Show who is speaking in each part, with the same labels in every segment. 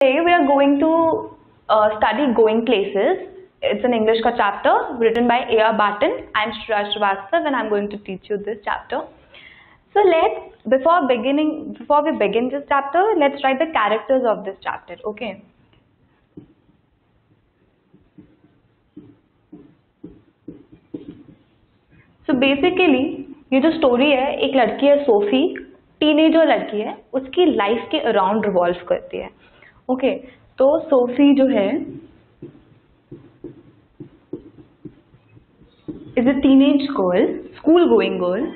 Speaker 1: Today we are going to study Going Places. It's an English ka chapter written by A.R. Barton. I'm Shreya Srivastava and I'm going to teach you this chapter. So before we begin this chapter, let's write the characters of this chapter, okay? So basically, ये जो story है, एक लड़की है Sophie, teenager लड़की है, उसकी life के अराउंड रिवॉल्व करती है, ओके? तो सोफी जो है is a teenage girl, school going girl.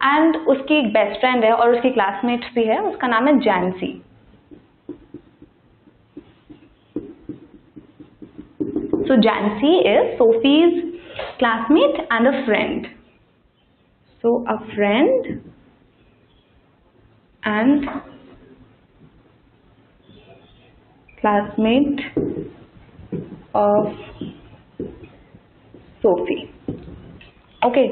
Speaker 1: And उसकी एक बेस्ट फ्रेंड है और उसकी क्लासमेट भी है, उसका नाम है जैंसी. So Jancy is Sophie's classmate and a friend. So a friend and classmate of Sophie. Okay.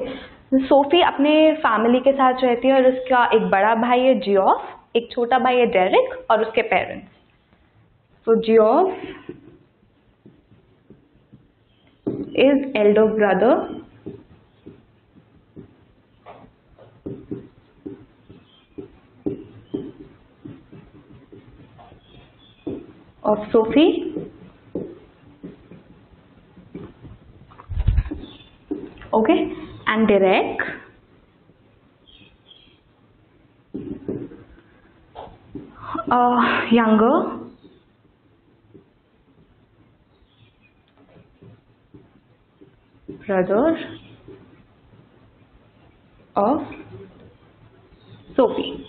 Speaker 1: Sophie अपने फैमिली के साथ रहती है और उसका एक बड़ा भाई है जियोफ, एक छोटा भाई है डेरिक और उसके parents. So Geoff is elder brother of Sophie. Okay, and Derek younger brother of Sophie.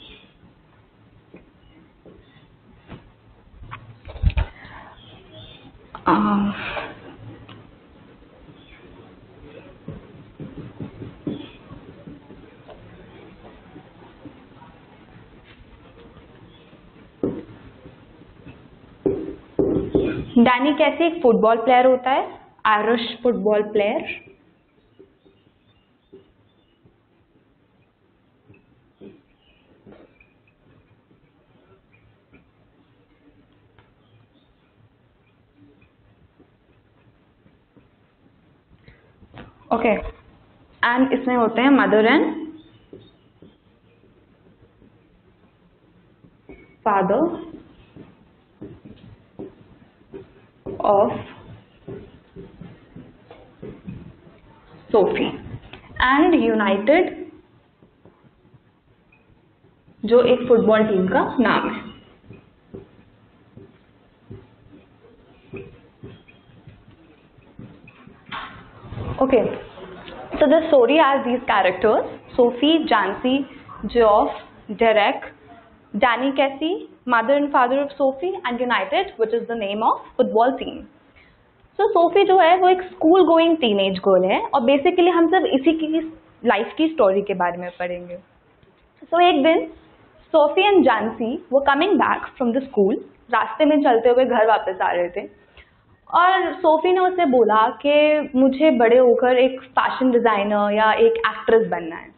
Speaker 1: Danny कैसे एक फुटबॉल प्लेयर होता है, Irish football player. Okay, and इसमें होते हैं mother and father of Sophie and United जो एक फुटबॉल टीम का नाम है. Okay, so the story has these characters: Sophie, Jancy, Geoff, Derek, Danny Casey, mother and father of Sophie, and United, which is the name of football team. So Sophie जो है वो एक school going teenage girl है और basically हम सब इसी की लाइफ की स्टोरी के बारे में पढ़ेंगे. So एक दिन सोफी एंड जानसी वो coming back from the school, रास्ते में चलते हुए घर वापस आ रहे थे और सोफी ने उससे बोला कि मुझे बड़े होकर एक फैशन डिजाइनर या एक एक्ट्रेस बनना है.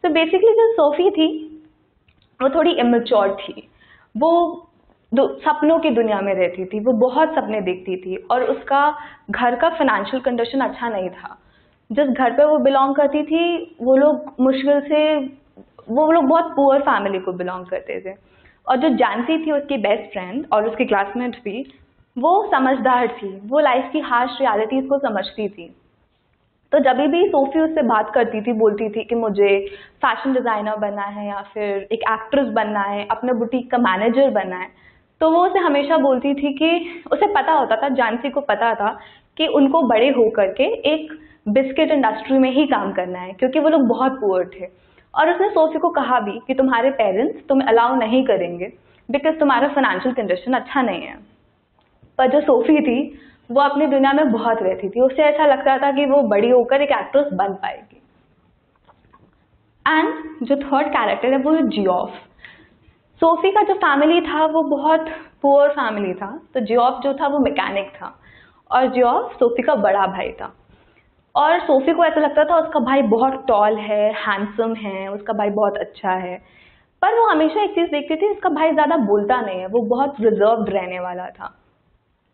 Speaker 1: तो बेसिकली जो सोफी थी वो थोड़ी इमेच्योर थी, वो सपनों की दुनिया में रहती थी, वो बहुत सपने देखती थी और उसका घर का फाइनेंशियल कंडीशन अच्छा नहीं था. जिस घर पे वो बिलोंग करती थी वो लोग मुश्किल से वो लोग बहुत पुअर फैमिली को बिलोंग करते थे. और जो जानसी थी उसकी बेस्ट फ्रेंड और उसकी क्लासमेट भी, वो समझदार थी, वो लाइफ की हार्श रियलिटीज को समझती थी. तो जब भी सोफी उससे बात करती थी, बोलती थी कि मुझे फैशन डिज़ाइनर बनना है या फिर एक एक्ट्रेस बनना है, अपने बुटीक का मैनेजर बनना है, तो वो उसे हमेशा बोलती थी कि उसे पता होता था, जानसी को पता था कि उनको बड़े होकर के एक बिस्किट इंडस्ट्री में ही काम करना है क्योंकि वो लोग बहुत पुअर थे. और उसने सोफी को कहा भी कि तुम्हारे पेरेंट्स तुम्हें अलाउ नहीं करेंगे बिकॉज तुम्हारा फाइनेंशियल कंडीशन अच्छा नहीं है. पर जो सोफी थी वो अपनी दुनिया में बहुत रहती थी, उसे ऐसा लगता था कि वो बड़ी होकर एक एक्ट्रेस बन पाएगी. एंड जो थर्ड कैरेक्टर है वो है जियोफ. सोफी का जो फैमिली था वो बहुत पुअर फैमिली था, तो जियोफ जो था वो मैकेनिक था और जियोफ सोफी का बड़ा भाई था। और सोफी को ऐसा लगता था उसका भाई बहुत टॉल है, हैंडसम है, उसका भाई बहुत अच्छा है, पर वो हमेशा एक चीज देखती थी, उसका भाई ज्यादा बोलता नहीं है, वो बहुत रिजर्व्ड रहने वाला था,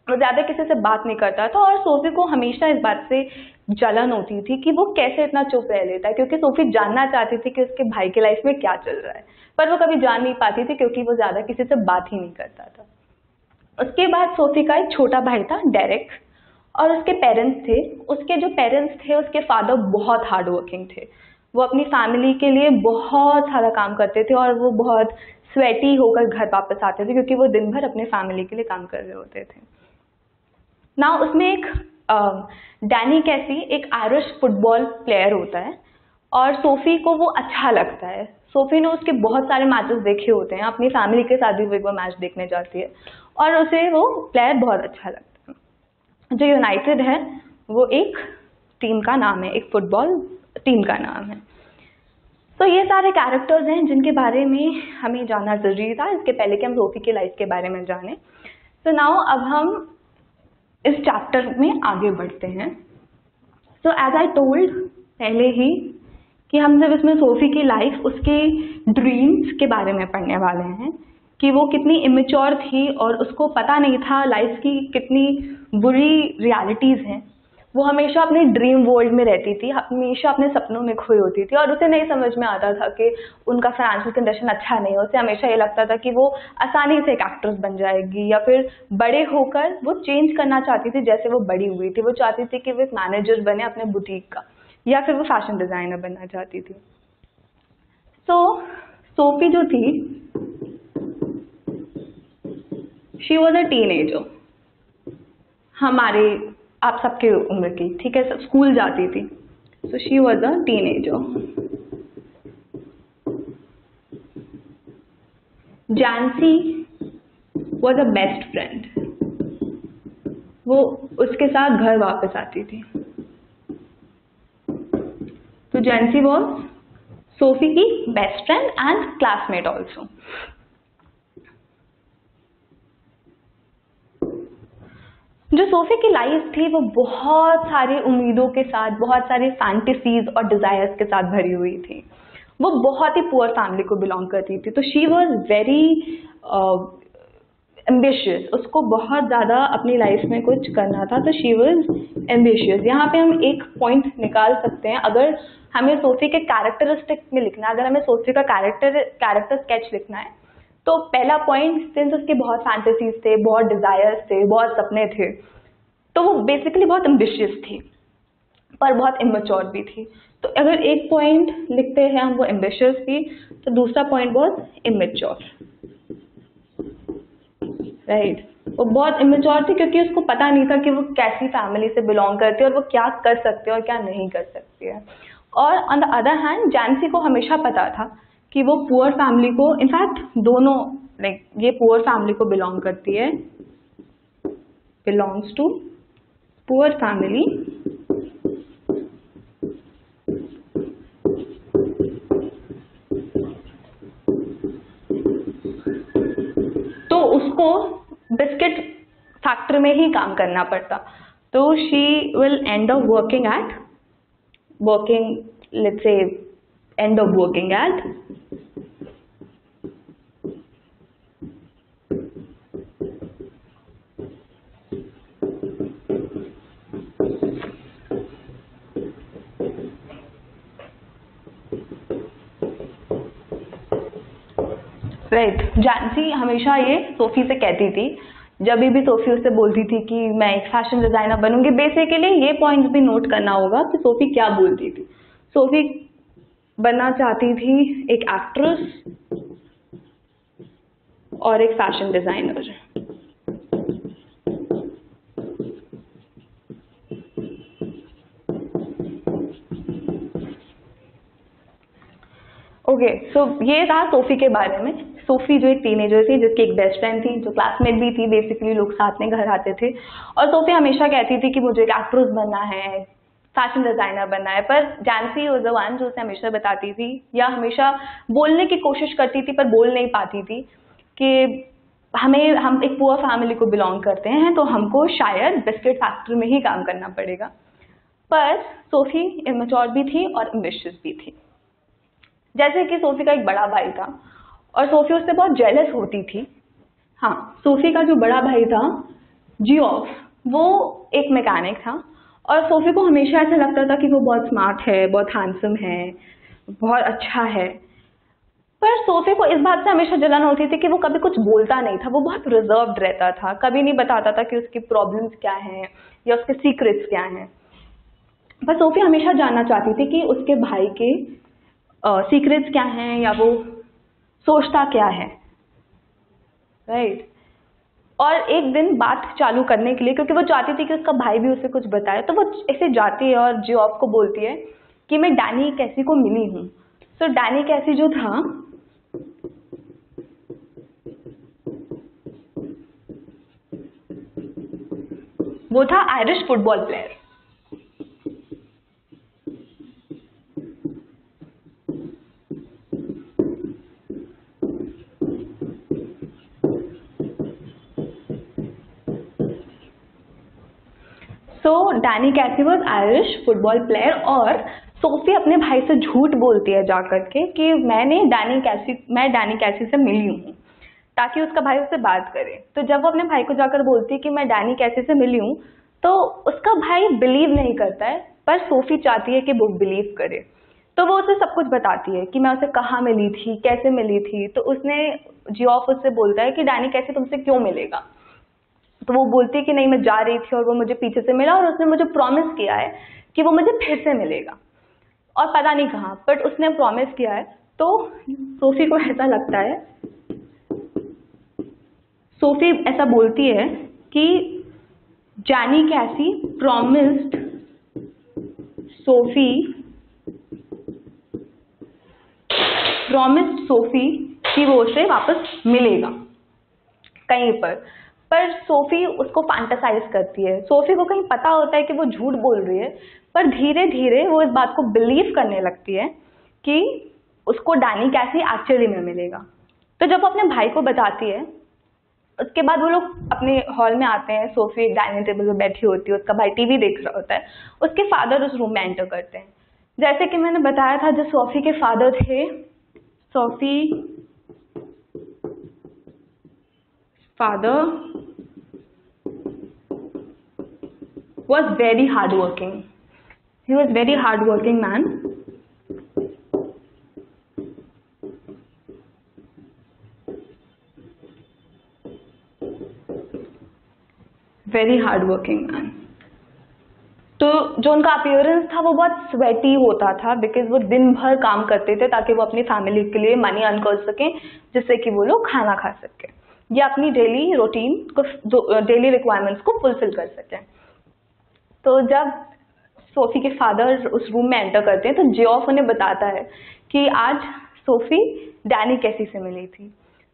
Speaker 1: वो ज्यादा किसी से बात नहीं करता था। और सोफी को हमेशा इस बात से जलन होती थी कि वो कैसे इतना चुप रह लेता है, क्योंकि सोफी जानना चाहती थी कि उसके भाई की लाइफ में क्या चल रहा है, पर वो कभी जान नहीं पाती थी क्योंकि वो ज्यादा किसी से बात ही नहीं करता था। उसके बाद सोफी का एक छोटा भाई था डेरेक, और उसके पेरेंट्स थे, उसके जो पेरेंट्स थे उसके फादर बहुत हार्ड वर्किंग थे, वो अपनी फैमिली के लिए बहुत सारा काम करते थे और वो बहुत स्वेटी होकर घर वापस आते थे क्योंकि वो दिन भर अपने फैमिली के लिए काम कर रहे होते थे। ना उसमें एक डैनी कैसी एक आयरिश फुटबॉल प्लेयर होता है और सोफी को वो अच्छा लगता है। सोफी ने उसके बहुत सारे मैचेस देखे होते हैं, अपनी फैमिली के साथ भी वो एक बार मैच देखने जाती है और उसे वो प्लेयर बहुत अच्छा लगता है। जो यूनाइटेड है वो एक टीम का नाम है, एक फुटबॉल टीम का नाम है। तो ये सारे कैरेक्टर्स हैं जिनके बारे में हमें जानना जरूरी था इसके पहले कि हम सोफी की लाइफ के बारे में जानें। तो नाउ अब हम इस चैप्टर में आगे बढ़ते हैं। सो एज आई टोल्ड पहले ही कि हम जब इसमें सोफी की लाइफ, उसके ड्रीम्स के बारे में पढ़ने वाले हैं कि वो कितनी इमेच्योर थी और उसको पता नहीं था लाइफ की कितनी बुरी रियलिटीज़ हैं। वो हमेशा अपने ड्रीम वर्ल्ड में रहती थी, हमेशा अपने सपनों में खोई होती थी और उसे नहीं समझ में आता था कि उनका फाइनेंशियल कंडीशन अच्छा नहीं है। उसे हमेशा ये लगता था कि वो आसानी से एक एक्ट्रेस बन जाएगी या फिर बड़े होकर वो चेंज करना चाहती थी। जैसे वो बड़ी हुई थी वो चाहती थी कि वो एक मैनेजर बने अपने बुटीक का, या फिर वो फैशन डिज़ाइनर बनना चाहती थी। सोफी जो थी, शी वॉज अ टीनेजर, हमारे आप सबके उम्र की, ठीक है, सब स्कूल जाती थी। So she was a teenager. Jansie was a best friend, वो उसके साथ घर वापस आती थी। तो जानसी वॉज सोफी की best friend and classmate also. जो सोफी की लाइफ थी वो बहुत सारी उम्मीदों के साथ, बहुत सारी फैंटेसीज और डिजायर्स के साथ भरी हुई थी। वो बहुत ही पुअर फैमिली को बिलोंग करती थी, तो शी वॉज वेरी एम्बिशियस, उसको बहुत ज़्यादा अपनी लाइफ में कुछ करना था, तो शी वॉज एम्बिशियस। यहाँ पे हम एक पॉइंट निकाल सकते हैं, अगर हमें सोफी के कैरेक्टरिस्टिक में लिखना है, अगर हमें सोफी का कैरेक्टर स्केच लिखना है, तो पहला पॉइंट, सिंस उसके बहुत फैंटेसीज थे, बहुत डिजायर्स थे, बहुत सपने थे, तो वो बेसिकली बहुत एम्बिशियस थी पर बहुत इमेच्योर भी थी। तो अगर एक पॉइंट लिखते हैं हम, वो एम्बिशियस थी, तो दूसरा पॉइंट बहुत इमेच्योर, राइट। वो बहुत इमेच्योर थी क्योंकि उसको पता नहीं था कि वो कैसी फैमिली से बिलोंग करती है और वो क्या कर सकते हैं और क्या नहीं कर सकती है। और ऑन द अदर हैंड जानसी को हमेशा पता था कि वो पुअर फैमिली को, इनफैक्ट दोनों, लाइक ये पुअर फैमिली को बिलोंग करती है, बिलोंग्स टू पुअर फैमिली, तो उसको बिस्किट फैक्ट्री में ही काम करना पड़ता। तो she will end up working let's say end of working at right. Jansie हमेशा ये सोफी से कहती थी, जब भी सोफी उससे बोलती थी कि मैं एक फैशन डिजाइनर बनूंगी, बेसिकली ये पॉइंट्स भी नोट करना होगा कि सोफी क्या बोलती थी। सोफी बनना चाहती थी एक एक्ट्रेस और एक फैशन डिजाइनर। ओके, सो ये था सोफी के बारे में। सोफी जो एक टीनेजर थी, जिसकी एक बेस्ट फ्रेंड थी, जो क्लासमेट भी थी, बेसिकली लोग साथ में घर आते थे, और सोफी हमेशा कहती थी कि मुझे एक एक्ट्रेस बनना है, फैशन डिजाइनर बनना है। पर जानसी वाज द वन जो उसे हमेशा बताती थी या हमेशा बोलने की कोशिश करती थी पर बोल नहीं पाती थी कि हम एक पुअर फैमिली को बिलोंग करते हैं, तो हमको शायद बिस्किट फैक्ट्री में ही काम करना पड़ेगा। पर सोफी इमेच्योर भी थी और एम्बिशियस भी थी। जैसे कि सोफी का एक बड़ा भाई था और सोफी उससे बहुत जेलस होती थी। हाँ, सोफी का जो बड़ा भाई था जियोफ, वो एक मैकेनिक था और सोफी को हमेशा ऐसा लगता था कि वो बहुत स्मार्ट है, बहुत हैंडसम है, बहुत अच्छा है। पर सोफी को इस बात से हमेशा जलन होती थी कि वो कभी कुछ बोलता नहीं था, वो बहुत रिजर्व्ड रहता था, कभी नहीं बताता था कि उसकी प्रॉब्लम्स क्या हैं या उसके सीक्रेट्स क्या हैं। पर सोफी हमेशा जानना चाहती थी कि उसके भाई के सीक्रेट्स क्या हैं या वो सोचता क्या है, राइट। और एक दिन बात चालू करने के लिए, क्योंकि वो चाहती थी कि उसका भाई भी उसे कुछ बताए, तो वो ऐसे जाती है और जियोफ को बोलती है कि मैं डैनी कैसी को मिली हूँ। तो डैनी कैसी जो था वो था आयरिश फुटबॉल प्लेयर। सो डैनी कैसी वॉज आयरिश फुटबॉल प्लेयर और सोफी अपने भाई से झूठ बोलती है जाकर के कि मैं डैनी कैसी से मिली हूँ, ताकि उसका भाई उससे बात करे। तो जब वो अपने भाई को जाकर बोलती है कि मैं डैनी कैसी से मिली हूँ, तो उसका भाई बिलीव नहीं करता है, पर सोफी चाहती है कि वो बिलीव करे। तो वो उसे सब कुछ बताती है कि मैं उसे कहाँ मिली थी, कैसे मिली थी। तो जियोफ उससे बोलता है कि डैनी कैसे तुमसे क्यों मिलेगा। तो वो बोलती है कि नहीं, मैं जा रही थी और वो मुझे पीछे से मिला और उसने मुझे प्रॉमिस किया है कि वो मुझे फिर से मिलेगा, और पता नहीं कहाँ, बट उसने प्रॉमिस किया है। तो सोफी को ऐसा लगता है, सोफी ऐसा बोलती है कि डैनी कैसी प्रॉमिस्ड सोफी कि वो उसे वापस मिलेगा कहीं पर सोफी उसको फैंटासाइज करती है। सोफी को कहीं पता होता है कि वो झूठ बोल रही है, पर धीरे धीरे वो इस बात को बिलीव करने लगती है कि उसको डैनी कैसी एक्चुअली में मिलेगा। तो जब वो अपने भाई को बताती है, उसके बाद वो लोग अपने हॉल में आते हैं। सोफी एक डाइनिंग टेबल पर बैठी होती है, उसका भाई टीवी देख रहा होता है, उसके फादर उस रूम में एंटर करते हैं। जैसे कि मैंने बताया था, जो सोफी के फादर थे, Sophie father was very hardworking. He was very hardworking man. Very hardworking man. तो जो उनका अपीयरेंस था वो बहुत स्वेटी होता था, बिकॉज वो दिन भर काम करते थे ताकि वो अपनी फैमिली के लिए मनी अर्न कर सकें, जिससे कि वो लोग खाना खा सकें या अपनी डेली रूटीन को, डेली रिक्वायरमेंट्स को फुलफिल कर सकें। तो जब सोफी के फादर उस रूम में एंटर करते हैं, तो जियोफ उन्हें बताता है कि आज सोफी डैनी कैसी से मिली थी।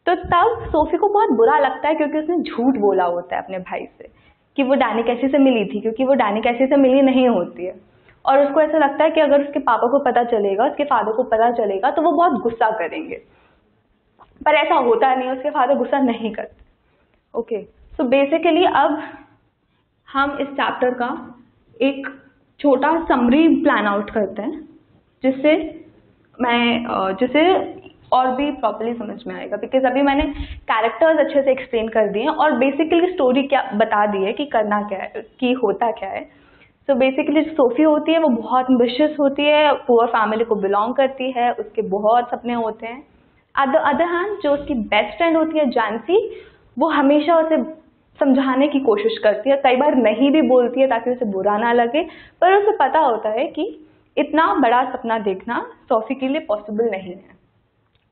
Speaker 1: तो तब सोफी को बहुत बुरा लगता है, क्योंकि उसने झूठ बोला होता है अपने भाई से कि वो डैनी कैसी से मिली थी, क्योंकि वो डैनी कैसी से मिली नहीं होती है। और उसको ऐसा लगता है कि अगर उसके पापा को पता चलेगा, उसके फादर को पता चलेगा, तो वो बहुत गुस्सा करेंगे। पर ऐसा होता नहीं, उसके फादर गुस्सा नहीं करते। ओके, सो बेसिकली अब हम इस चैप्टर का एक छोटा समरी प्लान आउट करते हैं, जिससे और भी प्रॉपर्ली समझ में आएगा। बिकॉज अभी मैंने कैरेक्टर्स अच्छे से एक्सप्लेन कर दिए हैं और बेसिकली स्टोरी क्या बता दी है कि करना क्या है, कि होता क्या है। सो बेसिकली सोफी होती है, वो बहुत एम्बिशियस होती है, पुअर फैमिली को बिलोंग करती है, उसके बहुत सपने होते हैं। एट द अदर हैंड जो उसकी बेस्ट फ्रेंड होती है जानसी, वो हमेशा उसे समझाने की कोशिश करती है, कई बार नहीं भी बोलती है ताकि उसे बुरा ना लगे, पर उसे पता होता है कि इतना बड़ा सपना देखना सोफी के लिए पॉसिबल नहीं है।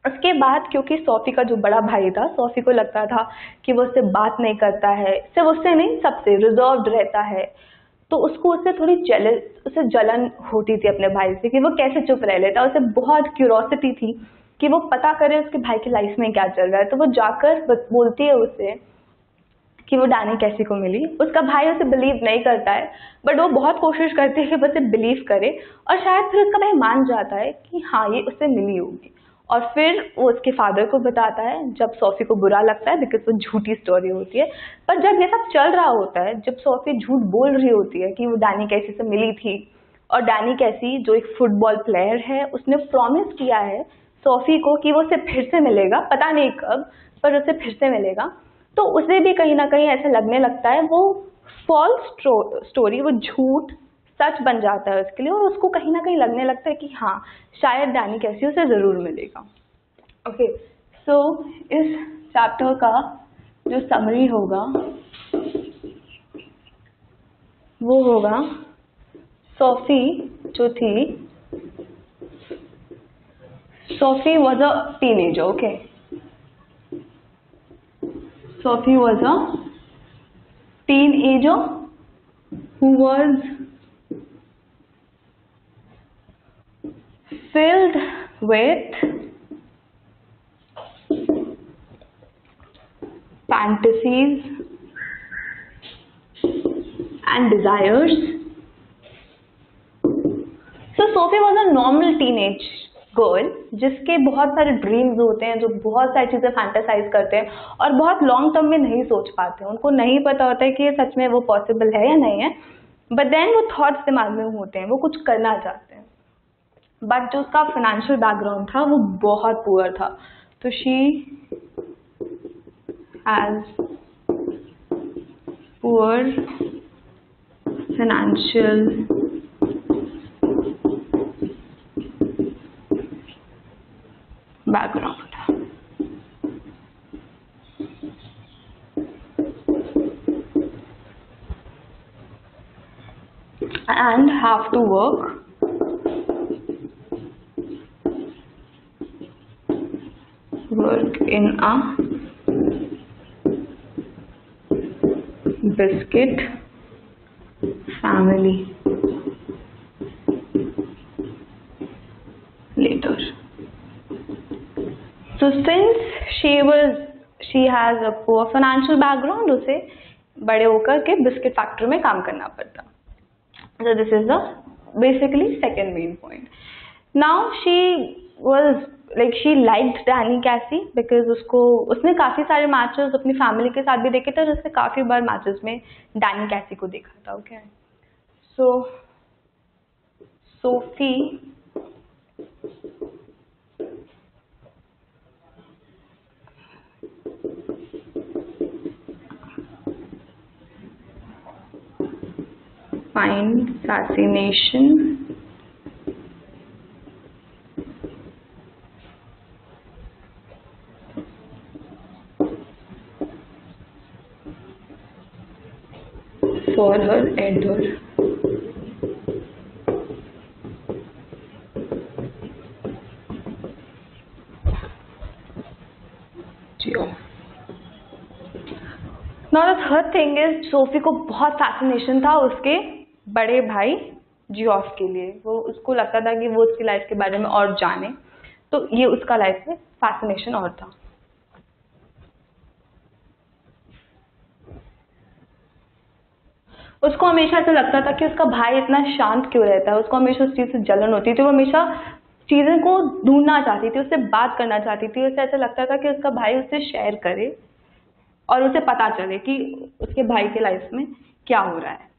Speaker 1: उसके बाद क्योंकि सोफी का जो बड़ा भाई था, सोफी को लगता था कि वो उससे बात नहीं करता है, सिर्फ उससे नहीं सबसे रिजर्व्ड रहता है, तो उसको उससे थोड़ी उसे जलन होती थी अपने भाई से कि वो कैसे चुप रह लेता। उसे बहुत क्यूरोसिटी थी कि वो पता करे उसके भाई की लाइफ में क्या चल रहा है। तो वो जाकर बोलती है उसे कि वो डैनी कैसी को मिली। उसका भाई उसे बिलीव नहीं करता है, बट वो बहुत कोशिश करती है कि वो उसे बिलीव करे, और शायद फिर उसका भाई मान जाता है कि हाँ ये उससे मिली होगी। और फिर वो उसके फादर को बताता है जब सोफी को बुरा लगता है बिकॉज वो झूठी स्टोरी होती है। पर जब ये सब चल रहा होता है, जब सोफी झूठ बोल रही होती है कि वो डैनी कैसी से मिली थी, और डैनी कैसी जो एक फुटबॉल प्लेयर है उसने प्रॉमिस किया है सोफी को कि वो उसे फिर से मिलेगा, पता नहीं कब पर उसे फिर से मिलेगा, तो उसे भी कहीं ना कहीं ऐसा लगने लगता है वो फॉल्स स्टोरी, वो झूठ सच बन जाता है उसके लिए, और उसको कहीं ना कहीं लगने लगता है कि हाँ शायद डैनी कैसी उसे जरूर मिलेगा। ओके, सो इस चैप्टर का जो समरी होगा वो होगा सोफी जो थी, Sophie was a teenager. Okay, Sophie was a teenager who was filled with fantasies and desires. So Sophie was a normal teenage girl जिसके बहुत सारे ड्रीम्स होते हैं, जो बहुत सारी चीजें फैंटेसाइज करते हैं और बहुत लॉन्ग टर्म में नहीं सोच पाते हैं, उनको नहीं पता होता है कि सच में वो पॉसिबल है या नहीं है, बट देन वो थॉट्स दिमाग में होते हैं, वो कुछ करना चाहते हैं, बट जो उसका फाइनेंशियल बैकग्राउंड था वो बहुत पुअर था। तो she has poor financial background and have to work in a biscuit family later. So since she has a poor financial background, उसे बड़े होकर के बिस्किट फैक्ट्री में काम करना पड़ता। So this is the basically second main point. Now she liked Danny Casey because उसने काफी सारे मैचेस अपनी फैमिली के साथ भी देखे थे, और उसने काफी बार मैचेस में डैनी कैसी को देखा था। Okay, so Sophie find fascination for her elder Geoff. Now the third thing is Sophie को बहुत फैसिनेशन था उसके बड़े भाई जियोफ के लिए, वो उसको लगता था कि वो उसकी लाइफ के बारे में और जाने, तो ये उसका लाइफ में फैसिनेशन और था। उसको हमेशा ऐसा लगता था कि उसका भाई इतना शांत क्यों रहता है, उसको हमेशा उस चीज से जलन होती थी, वो हमेशा चीजें को ढूंढना चाहती थी, उससे बात करना चाहती थी, उसे ऐसा लगता था कि उसका भाई उससे शेयर करे और उसे पता चले कि उसके भाई के लाइफ में क्या हो रहा है।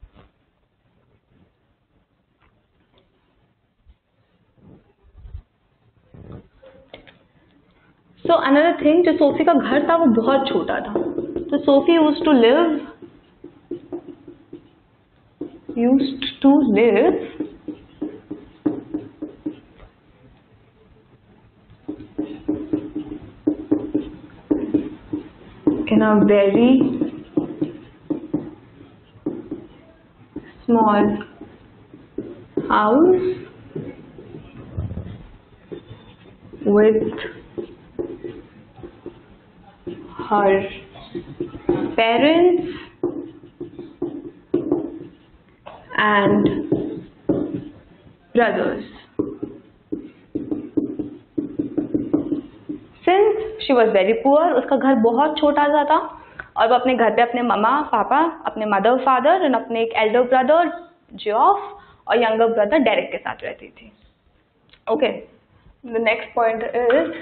Speaker 1: सो अनदर थिंग, जो सोफी का घर था वो बहुत छोटा था, तो Sophie used to live in a very small house with her parents and brothers. Since she was very poor, उसका घर बहुत छोटा सा था और वो अपने घर पे अपने मम्मा पापा, अपने मदर फादर और अपने एक एल्डर ब्रदर जियोफ और यंगर ब्रदर डेरेक के साथ रहती थी। Okay, The next point is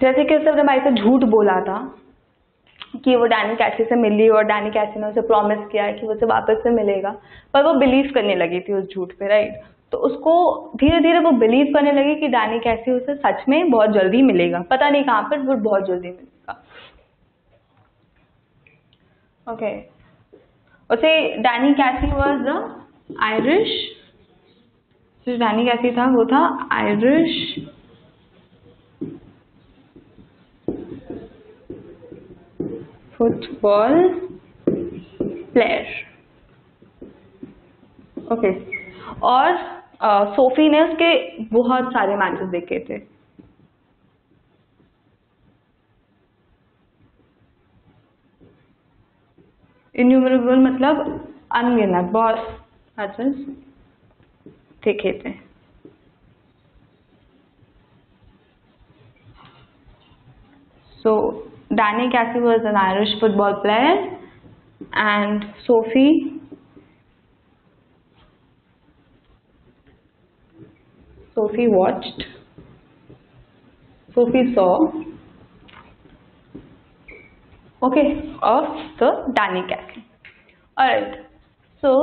Speaker 1: जैसे कि उसने अपने भाई से झूठ बोला था कि वो डैनी कैसी से मिली और डैनी कैसी ने उसे प्रॉमिस किया है कि वो उसे वापस से मिलेगा, पर वो बिलीव करने लगी थी उस झूठ पे, राइट। तो उसको धीरे धीरे वो बिलीव करने लगी कि डैनी कैसी उसे सच में बहुत जल्दी मिलेगा, पता नहीं कहाँ पर, वो बहुत जल्दी मिलेगा। ओके, उसे डैनी कैसी वॉज द आयरिश, जो डैनी कैसी था वो था आयरिश फुटबॉल प्लेयर। ओके, और सोफी ने उसके बहुत सारे मैचेस देखे थे। इन्यूमरेबल मतलब अनगिनत, बहुत मैचेस देखे थे। So Danny Cassie was an Irish football player and Sophie watched, Sophie saw, okay, of the Danny Cassie. Alright, so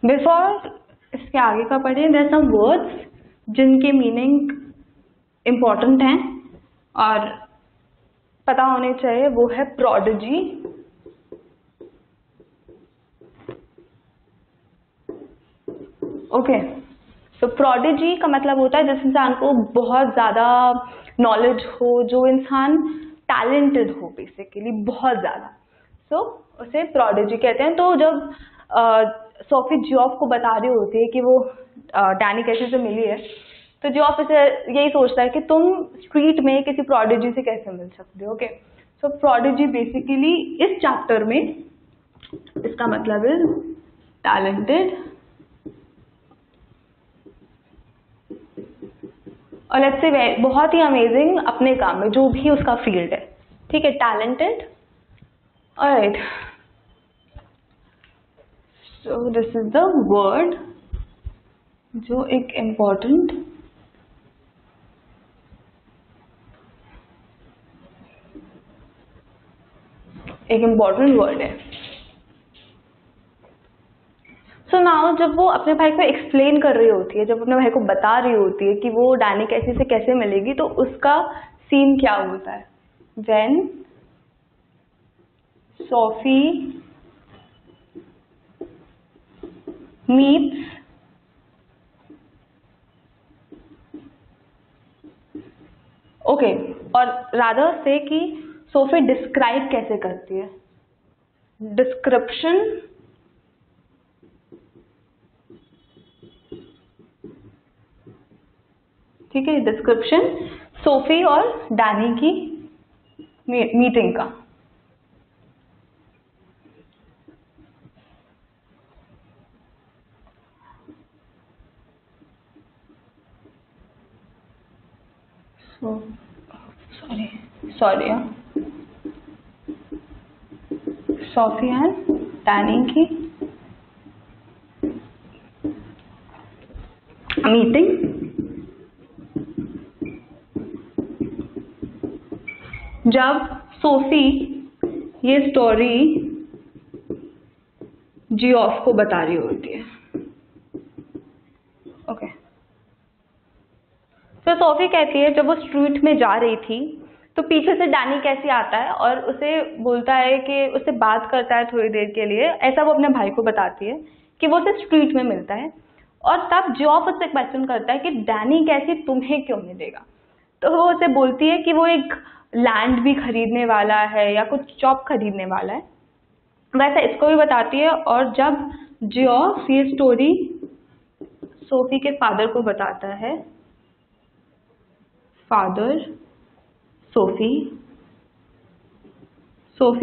Speaker 1: before इसके आगे का पढ़े, देयर सम वर्ड्स जिनके मीनिंग इम्पोर्टेंट हैं और पता होने चाहिए। वो है प्रोडिजी, ओके। तो प्रोडिजी का मतलब होता है जिस इंसान को बहुत ज़्यादा नॉलेज हो, जो इंसान टैलेंटेड हो, बेसिकली बहुत ज़्यादा, सो उसे प्रोडिजी कहते हैं। तो जब सोफी जियोफ को बता रही होती है कि वो डैनी कैसी से मिली है, तो जियोफ इसे यही सोचता है कि तुम स्ट्रीट में किसी प्रोडिजी से कैसे मिल सकते हो, ओके। सो प्रोडिजी बेसिकली इस चैप्टर में इसका मतलब है टैलेंटेड, और लेट्स से बहुत ही अमेजिंग अपने काम में, जो भी उसका फील्ड है, ठीक है, talented. Alright, so this is the word जो एक इम्पोर्टेंट वर्ड है। सो नाउ जब वो अपने भाई को एक्सप्लेन कर रही होती है, जब अपने भाई को बता रही होती है कि वो डैनी कैसी से कैसे मिलेगी, तो उसका सीन क्या होता है? व्हेन सोफी मीट्स ओके, और रादर से कि सोफी डिस्क्राइब कैसे करती है, डिस्क्रिप्शन, ठीक है, डिस्क्रिप्शन सोफी और डैनी की मीटिंग का। सॉरी सोफी एंड डैनी की मीटिंग। जब सोफी ये स्टोरी जियोफ को बता रही होती है, ओके। तो सोफी कहती है जब वो स्ट्रीट में जा रही थी तो पीछे से डैनी कैसी आता है और उसे बोलता है कि उससे बात करता है थोड़ी देर के लिए, ऐसा वो अपने भाई को बताती है कि वो उसे स्ट्रीट में मिलता है। और तब जियोफ उससे क्वेश्चन करता है कि डैनी कैसी तुम्हें क्यों मिलेगा। तो वो उसे बोलती है कि वो एक लैंड भी खरीदने वाला है या कुछ जॉब खरीदने वाला है, वैसे इसको भी बताती है। और जब जियोफ ये स्टोरी सोफी के फादर को बताता है, फादर सोफी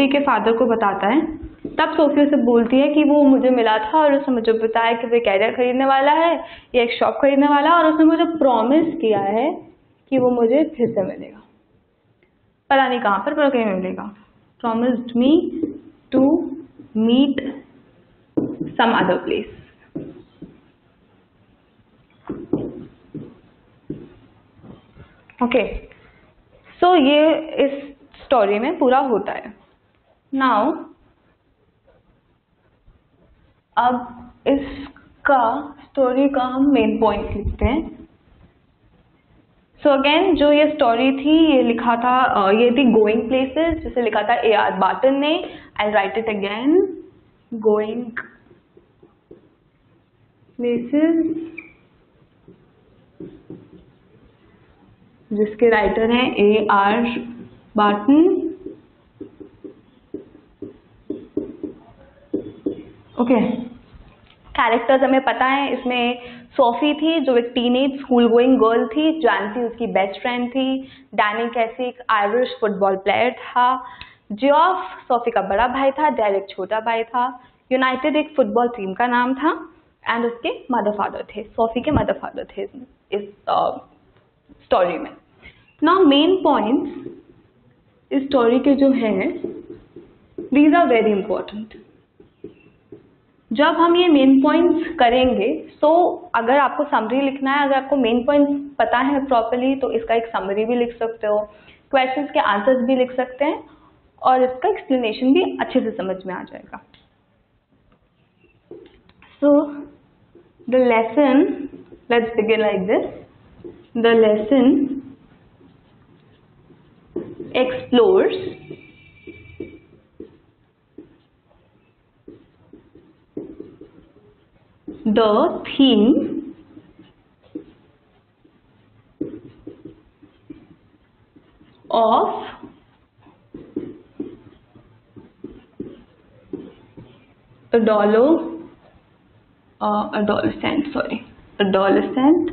Speaker 1: के फादर को बताता है, तब सोफी उसे बोलती है कि वो मुझे मिला था और उसने मुझे बताया कि वो कैरियर खरीदने वाला है या एक शॉप खरीदने वाला है, और उसने मुझे प्रॉमिस किया है कि वो मुझे फिर से मिलेगा, पता नहीं कहाँ पर कहीं मिलेगा। Promised me to meet some other place. Okay, so ये इस स्टोरी में पूरा होता है। नाउ अब इसका स्टोरी का हम मेन पॉइंट लिखते हैं। सो अगेन जो ये स्टोरी थी ये लिखा था, ये थी गोइंग प्लेसेस, जिसे लिखा था A.R. बार्टन ने। I write it again, going places, जिसके राइटर हैं A.R. बार्टन। ओके, कैरेक्टर्स हमें पता है, इसमें सोफी थी जो एक टीनेज स्कूल गोइंग गर्ल थी, जानसी उसकी बेस्ट फ्रेंड थी, डैनी कैसी एक आयरिश फुटबॉल प्लेयर था, जियोफ सोफी का बड़ा भाई था, डेरेक छोटा भाई था, यूनाइटेड एक फुटबॉल टीम का नाम था, एंड उसके मदर फादर थे, सोफी के मदर फादर थे इस स्टोरी में। नाउ मेन पॉइंट्स इस स्टोरी के जो हैं, दीज आर वेरी इंपॉर्टेंट। जब हम ये मेन पॉइंट्स करेंगे, तो अगर आपको समरी लिखना है, अगर आपको मेन पॉइंट्स पता है प्रॉपर्ली, तो इसका एक समरी भी लिख सकते हो, क्वेश्चंस के आंसर्स भी लिख सकते हैं, और इसका एक्सप्लेनेशन भी अच्छे से समझ में आ जाएगा। So the lesson, let's begin like this. The lesson explores the theme of adolescent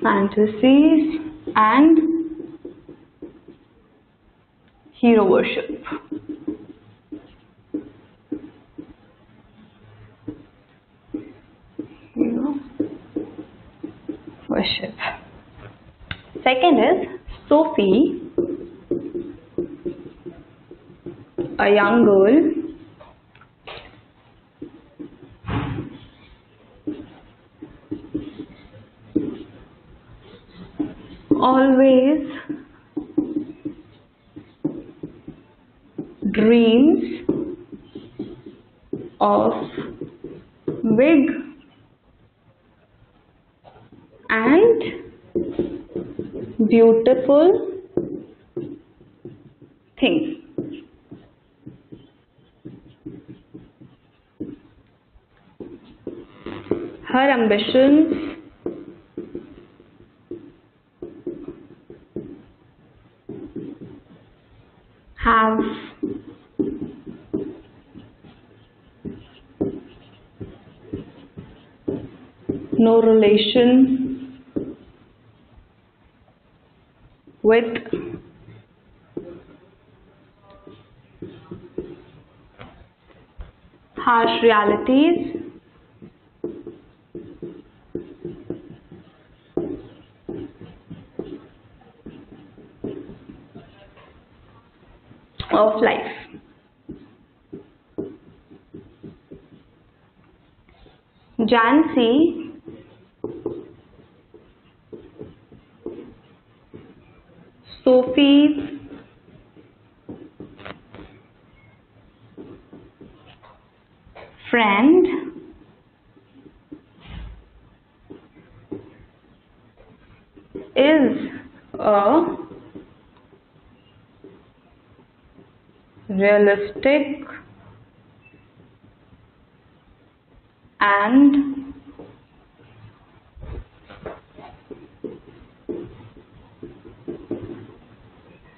Speaker 1: fantasies and hero worship. Hero worship. Second is Sophie, a young girl always dreams of big and beautiful things. Her ambitions have no relation with harsh realities of life. Jansi Sophie's is a realistic and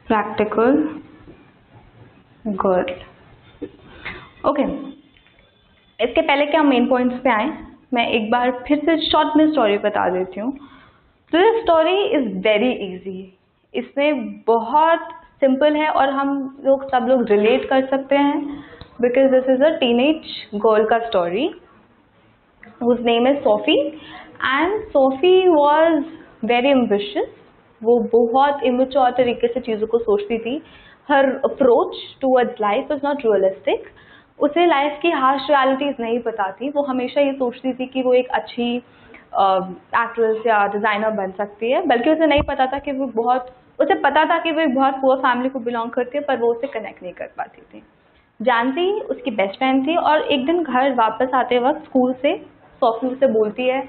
Speaker 1: practical girl. Okay, इसके पहले कि हम main points पे आए, मैं एक बार फिर से शॉर्ट में स्टोरी बता देती हूँ. तो this story is very easy. इसमें बहुत सिंपल है और हम लोग सब लोग रिलेट कर सकते हैं, because this is a teenage girl का story whose name is Sophie, and Sophie was very ambitious. वो बहुत इमेच्योर तरीके से चीज़ों को सोचती थी. Her approach towards life was not realistic. उसे लाइफ की हार्श रियलिटीज नहीं पता थी. वो हमेशा ये सोचती थी कि वो एक अच्छी एक्ट्रेस या डिज़ाइनर बन सकती है, बल्कि उसे नहीं पता था कि वो उसे पता था कि वो एक बहुत पुअर फैमिली को बिलोंग करती है, पर वो उसे कनेक्ट नहीं कर पाती थी. जानती उसकी बेस्ट फ्रेंड थी, और एक दिन घर वापस आते वक्त स्कूल से सोफी उसे बोलती है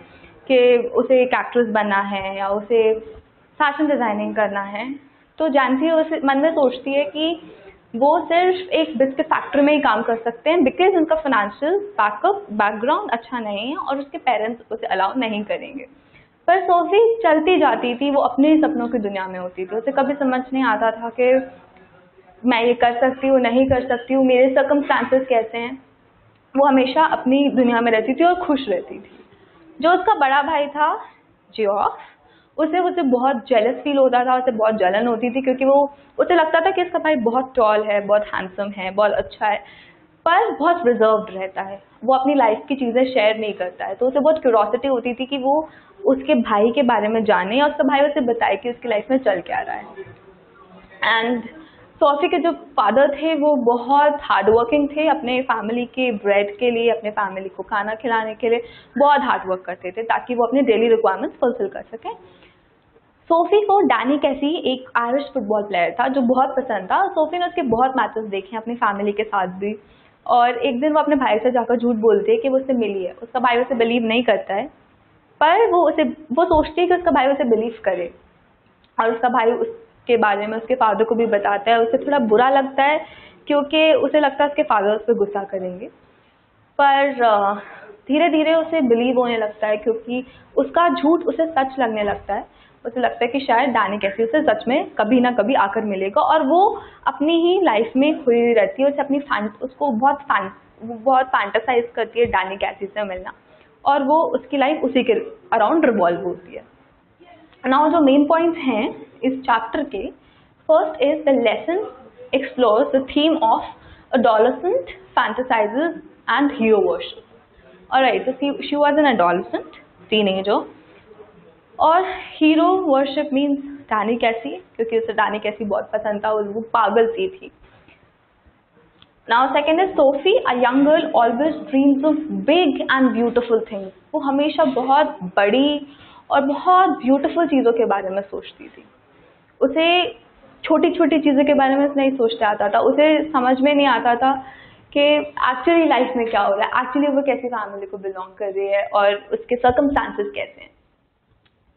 Speaker 1: कि उसे एक एक्ट्रेस बनना है या उसे फैशन डिज़ाइनिंग करना है. तो जानती उसे मन में सोचती है कि वो सिर्फ एक बिस्किट फैक्ट्री में ही काम कर सकते हैं, बिकॉज उनका फाइनेंशियल बैकग्राउंड अच्छा नहीं है और उसके पेरेंट्स उसे अलाउ नहीं करेंगे. पर सोफी चलती जाती थी. वो अपने ही सपनों की दुनिया में होती थी. उसे कभी समझ नहीं आता था कि मैं ये कर सकती हूँ, नहीं कर सकती हूँ, मेरे सर्कमस्टांसेस कैसे हैं. वो हमेशा अपनी दुनिया में रहती थी और खुश रहती थी. जो उसका बड़ा भाई था जियोफ, उसे बहुत जेलस फील होता था. उसे बहुत जलन होती थी, क्योंकि उसे लगता था कि इसका भाई बहुत टॉल है, बहुत हैंडसम है, बहुत अच्छा है, पर बहुत रिजर्व्ड रहता है. वो अपनी लाइफ की चीज़ें शेयर नहीं करता है. तो उसे बहुत क्यूरोसिटी होती थी कि वो उसके भाई के बारे में जाने और उसका भाई उसे बताए कि उसकी लाइफ में चल क्या रहा है. एंड सोफी के जो फादर थे वो बहुत हार्ड वर्किंग थे. अपने फैमिली के ब्रेड के लिए, अपने फैमिली को खाना खिलाने के लिए बहुत हार्ड वर्क करते थे, ताकि वो अपने डेली रिक्वायरमेंट्स फुलफिल कर सकें. सोफी को डैनी कैसी, एक आयरिश फुटबॉल प्लेयर था, जो बहुत पसंद था. सोफी ने उसके बहुत मैचेस देखे अपनी फैमिली के साथ भी. और एक दिन वो अपने भाई से जाकर झूठ बोलती है कि वो उससे मिली है. उसका भाई उसे बिलीव नहीं करता है, पर वो सोचती है कि उसका भाई उसे बिलीव करे. और उसका भाई उसके बारे में उसके फादर को भी बताता है. उसे थोड़ा बुरा लगता है, क्योंकि उसे लगता है उसके फादर उस पर गुस्सा करेंगे. पर धीरे धीरे उसे बिलीव होने लगता है, क्योंकि उसका झूठ उसे सच लगने लगता है. उसे लगता है कि शायद डैनी कैसी उसे सच में कभी ना कभी आकर मिलेगा, और वो अपनी ही लाइफ में खोई रहती है. उसको बहुत फैंटासाइज करती है डैनी कैसी से मिलना, और वो उसकी लाइफ उसी के अराउंड रिवॉल्व होती है. नाउ जो मेन पॉइंट्स हैं इस चैप्टर के, first is the lesson explores the theme of adolescent fantasizes and hero worship. Alright, so she was an adolescent, teenager, और हीरो वर्शिप मीन्स डैनी कैसी, क्योंकि उसे डैनी कैसी बहुत पसंद था, वो पागल सी थी. Now second is Sophie, a young girl always dreams of big and beautiful things. वो हमेशा बहुत बड़ी और बहुत ब्यूटिफुल चीज़ों के बारे में सोचती थी. उसे छोटी छोटी चीज़ों के बारे में नहीं सोचते आता था. उसे समझ में नहीं आता था कि एक्चुअली लाइफ में क्या हो रहा है, एक्चुअली वो कैसी फैमिली को बिलोंग कर रही है और उसके सर्कमस्टांसेस कैसे हैं.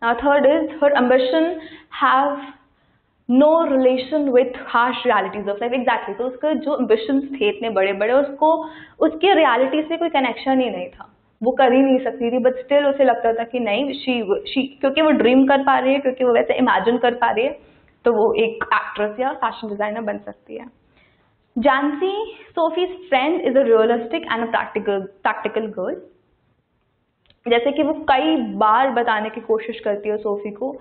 Speaker 1: Now third is her ambition have no relation with harsh realities of life. Exactly. तो उसके जो ambitions थे इतने बड़े बड़े, उसके reality से कोई connection ही नहीं था. वो कर ही नहीं सकती थी, but still उसे लगता था कि नहीं, she क्योंकि वो dream कर पा रही है, क्योंकि वो वैसे imagine कर पा रही है, तो वो एक actress या fashion designer बन सकती है. Jancy, Sophie's friend, is a realistic and a practical girl. जैसे कि वो कई बार बताने की कोशिश करती है सोफी को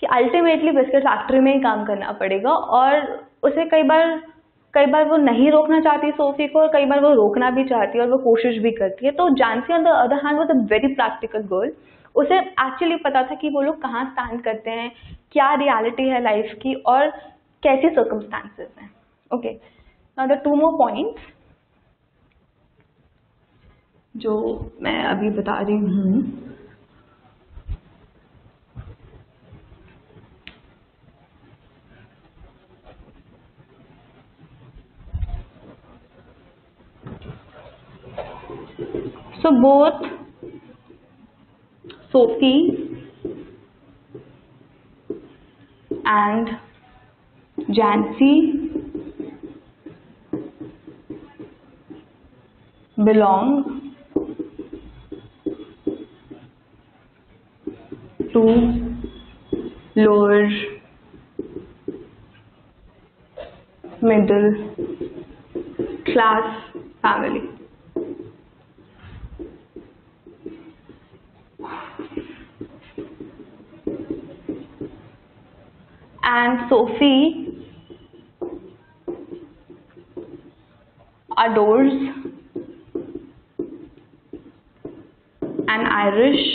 Speaker 1: कि अल्टीमेटली बिस्किट फैक्ट्री में ही काम करना पड़ेगा, और उसे कई बार वो नहीं रोकना चाहती सोफी को, और कई बार वो रोकना भी चाहती है और वो कोशिश भी करती है. तो Jansie on the other hand was a very practical girl. उसे एक्चुअली पता था कि वो लोग कहाँ स्टैंड करते हैं, क्या रियलिटी है लाइफ की, और कैसी सर्कमस्टांसेस हैं. Okay, now the two more points जो मैं अभी बता रही हूँ. So both Sophie and Jansi belong to lower middle class family. And Sophie adores an Irish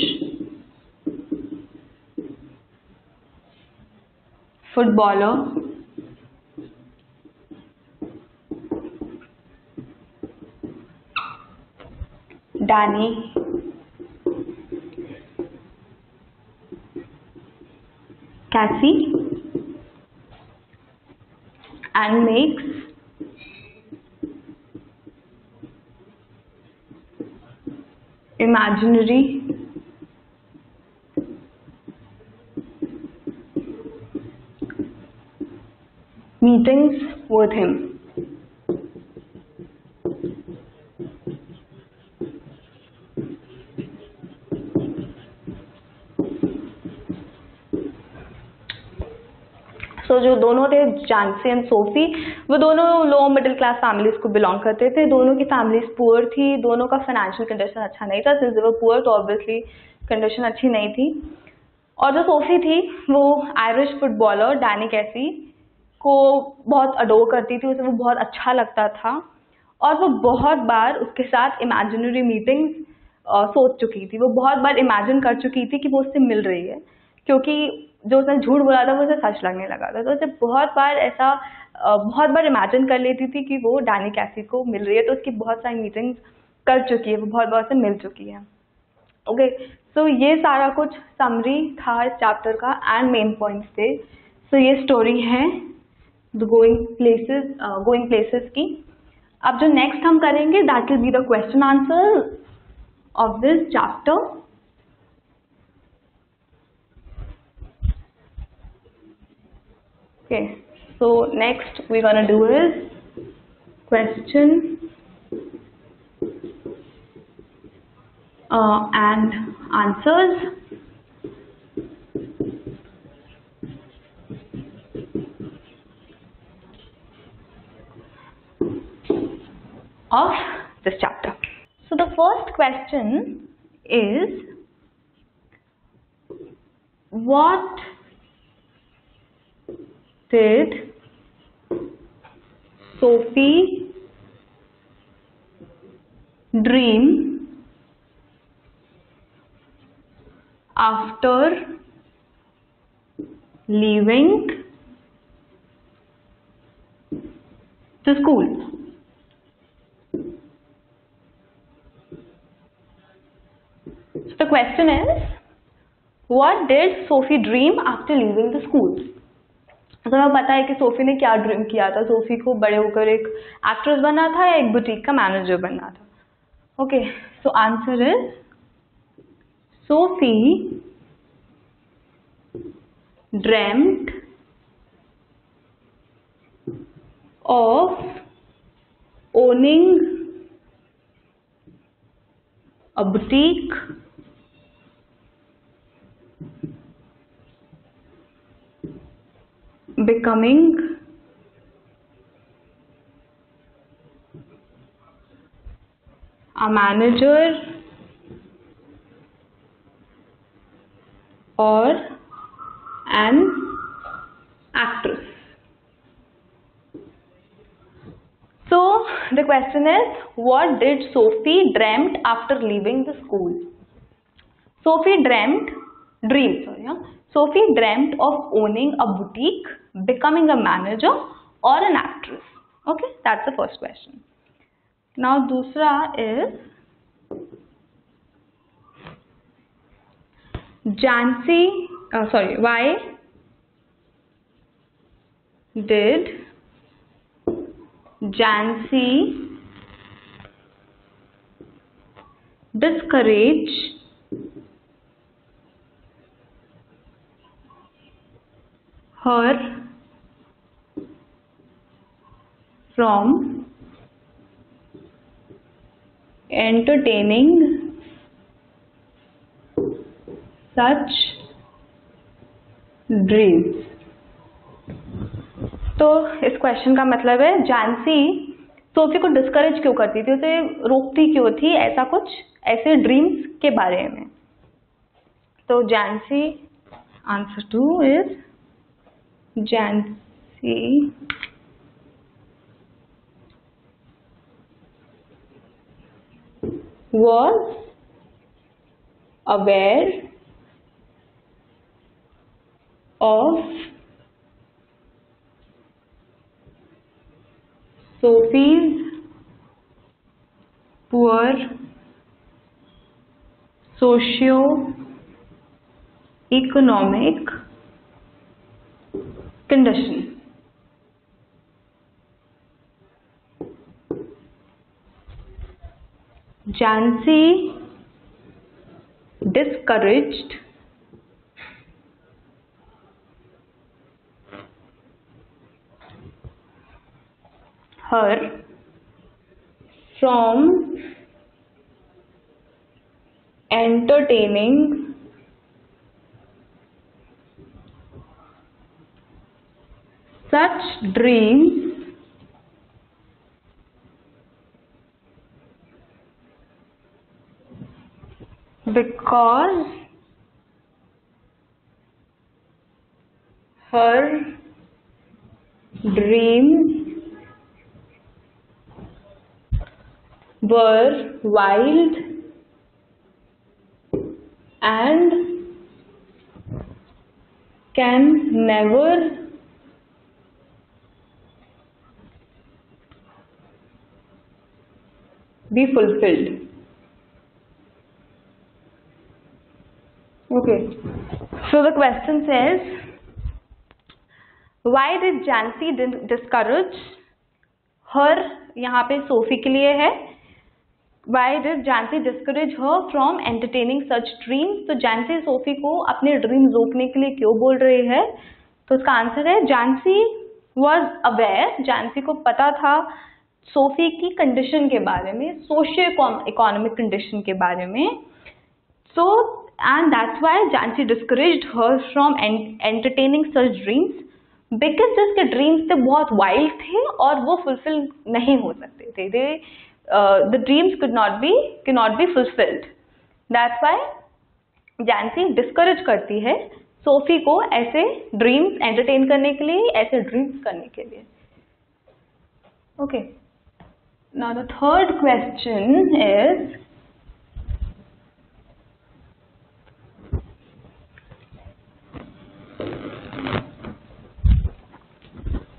Speaker 1: footballer Danny Cassie and makes imaginary meetings with him. So जो दोनों थे जानसी and Sophie, वो दोनों लो मिडिल क्लास फैमिलीज को belong करते थे. दोनों की फैमिलीज पुअर थी, दोनों का फाइनेंशियल कंडीशन अच्छा नहीं था. सिंस दे वर पुअर तो ऑब्वियसली कंडीशन अच्छी नहीं थी. और जो सोफी थी वो आयरिश फुटबॉलर डैनी कैसी को बहुत अडोर करती थी, उसे वो बहुत अच्छा लगता था और वो बहुत बार उसके साथ इमेजिनरी मीटिंग्स सोच चुकी थी. वो बहुत बार इमेजिन कर चुकी थी कि वो उससे मिल रही है, क्योंकि जो उसने झूठ बोला था वो उसे सच लगने लगा था. तो उसे बहुत बार इमेजिन कर लेती थी कि वो डैनी कैसी को मिल रही है. तो उसकी बहुत सारी मीटिंग्स कर चुकी है, वो बहुत बार उससे मिल चुकी है. ओके, सो ये सारा कुछ समरी था इस चैप्टर का एंड मेन पॉइंट्स थे. सो ये स्टोरी है गोइंग प्लेसेस की. अब जो नेक्स्ट हम करेंगे that will be the question answer of this chapter. Okay, so next we're gonna do is question and answers of this chapter. So the first question is, what did Sophie dream after leaving the school? So the question is, what did Sophie dream after leaving the school? तो हमें पता है कि Sophie ने क्या dream किया था. Sophie को बड़े होकर एक एक्ट्रेस बनना था या एक बुटीक का मैनेजर बनना था. Okay, so answer is Sophie dreamed of owning a boutique becoming a manager or an actress. So the question is, what did Sophie dreamt after leaving the school? Sophie dreamt of owning a boutique, becoming a manager or an actress. Okay, that's the first question. Now दूसरा is, why did Jansi discourage her from entertaining such dreams। तो इस question का मतलब है जानसी Sophie को discourage क्यों करती थी, उसे रोकती क्यों थी ऐसा कुछ ऐसे ड्रीम्स के बारे में। तो Jansie answer 2 is Jansie was aware of Sophie's poor socio-economic condition। Jansi discouraged her from entertaining such dreams because her dreams were wild and can never be fulfilled। Okay, so the question says, why did Jansi discourage her, यहाँ पे Sophie के लिए है, why did Jansi discourage her from entertaining such dreams। तो जानसी Sophie को अपने dream रोकने के लिए क्यों बोल रही है, तो उसका आंसर है जानसी was aware, जानसी को पता था सोफी की कंडीशन के बारे में, सोशियो इकोनॉमिक कंडीशन के बारे में। सो and that's why Jansi discouraged her from entertaining such dreams because जिसके ड्रीम्स थे बहुत वाइल्ड थे और वो फुलफिल नहीं हो सकते थे। The dreams could not be fulfilled। That's why Jansi discourage करती है सोफी को ऐसे ड्रीम्स एंटरटेन करने के लिए, ऐसे ड्रीम्स करने के लिए। Okay, now the third question is,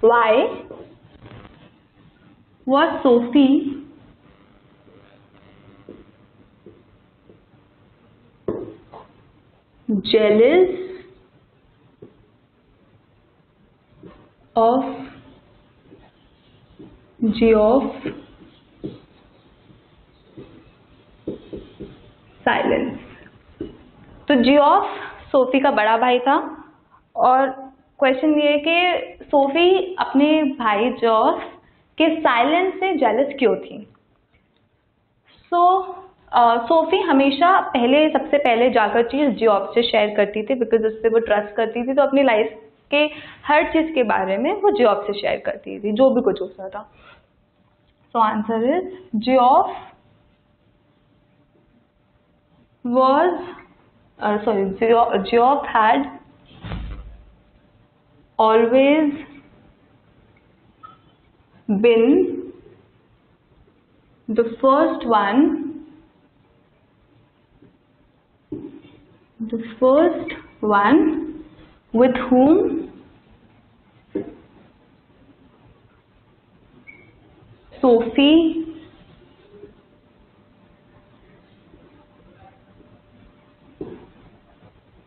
Speaker 1: why was Sophie jealous of Geoff's silence। तो जियोफ सोफी का बड़ा भाई था और क्वेश्चन ये है कि सोफी अपने भाई जॉफ के साइलेंस से जेलस क्यों थी। सोफी हमेशा सबसे पहले जाकर चीज जॉफ से शेयर करती थी बिकॉज उससे वो ट्रस्ट करती थी, तो अपनी लाइफ के हर चीज के बारे में वो जॉफ से शेयर करती थी, जो भी कुछ होता था। So answer is जॉफ Geoff had always been the first one with whom Sophie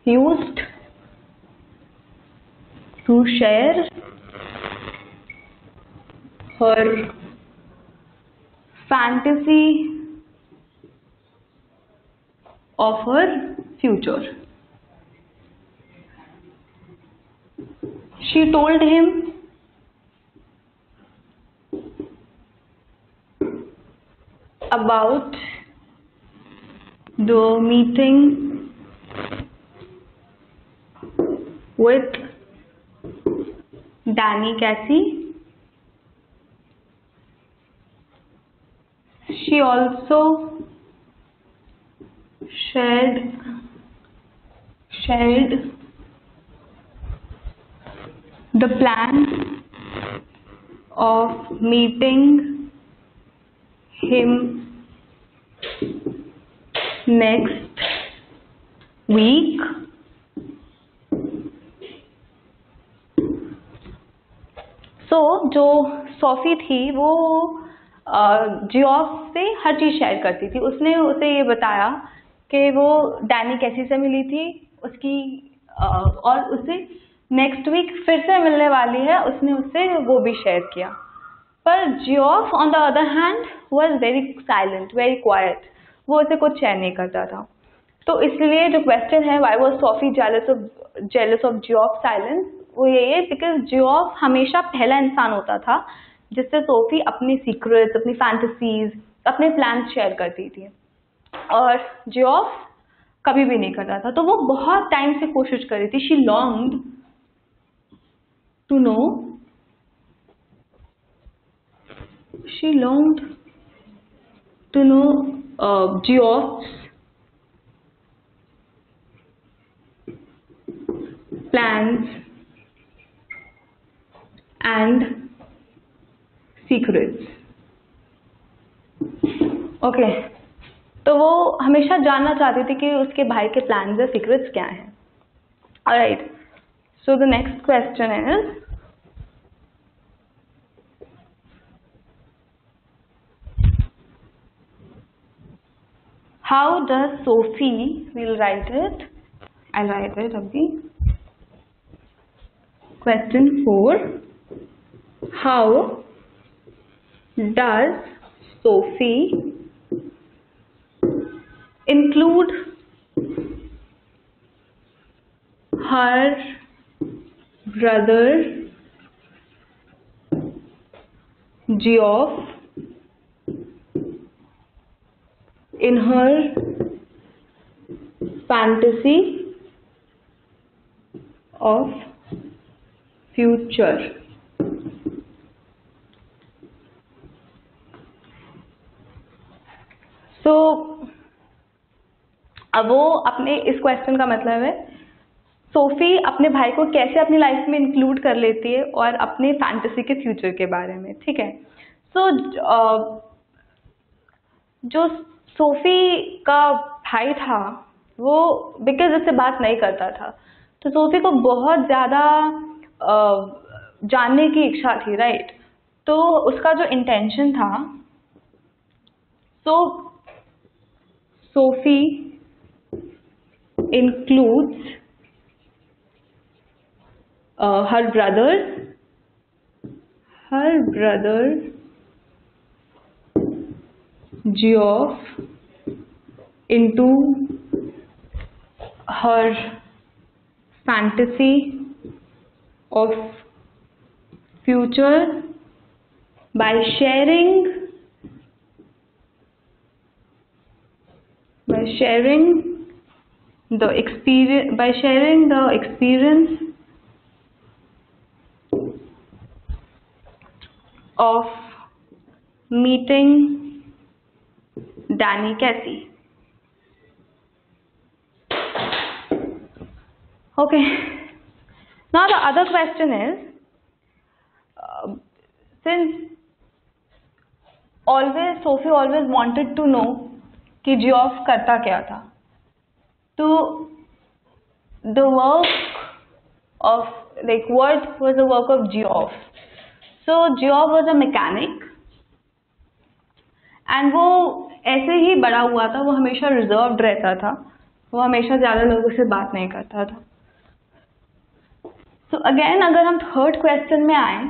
Speaker 1: used to share her fantasy of her future। she told him about the meeting with Danny Casey. She also shared the plan of meeting him next week. जो Sophie थी वो Geoff से हर चीज़ share करती थी। उसने उसे ये बताया कि वो डैनी कैसी से मिली थी उसकी और उसे नेक्स्ट वीक फिर से मिलने वाली है, उसने उससे वो भी शेयर किया। पर Geoff on the other hand was very silent, very quite, वो उसे कुछ शेयर नहीं करता था। तो इसलिए जो क्वेश्चन है why was Sophie jealous of Geoff silence, वो यही है बिकॉज जियोफ हमेशा पहला इंसान होता था जिससे सोफी अपनी सीक्रेट्स, अपनी फैंटेसीज, अपने प्लान्स शेयर करती थी और जियोफ कभी भी नहीं करता था। तो वो बहुत टाइम से कोशिश कर रही थी। She longed to know Geoff's plans and secrets. Okay, तो वो हमेशा जानना चाहती थी कि उसके भाई के प्लान्स या सीक्रेट्स क्या हैं। Alright, so the next question is how does Sophie, we'll write it, I'll write it abhi. Question 4. How does Sophie include her brother Geoff in her fantasy of future? So अब वो अपने इस question का मतलब है Sophie अपने भाई को कैसे अपनी लाइफ में इंक्लूड कर लेती है और अपने फैंटेसी के फ्यूचर के बारे में। ठीक है, सो जो सोफी का भाई था वो बिकॉज उससे बात नहीं करता था, तो सोफी को बहुत ज़्यादा जानने की इच्छा थी, राइट। तो उसका जो इंटेंशन था, Sophie includes her brother Geoff into her fantasy of future by sharing the experience of meeting Danny Casey. Okay, now the other question is, since Sophie always wanted to know कि Geoff करता क्या था, तो the work of what was the work of Geoff? So Geoff was a mechanic and वो ऐसे ही बड़ा हुआ था, वो हमेशा रिजर्व्ड रहता था, वो हमेशा ज़्यादा लोगों से बात नहीं करता था। तो अगेन अगर हम थर्ड क्वेश्चन में आए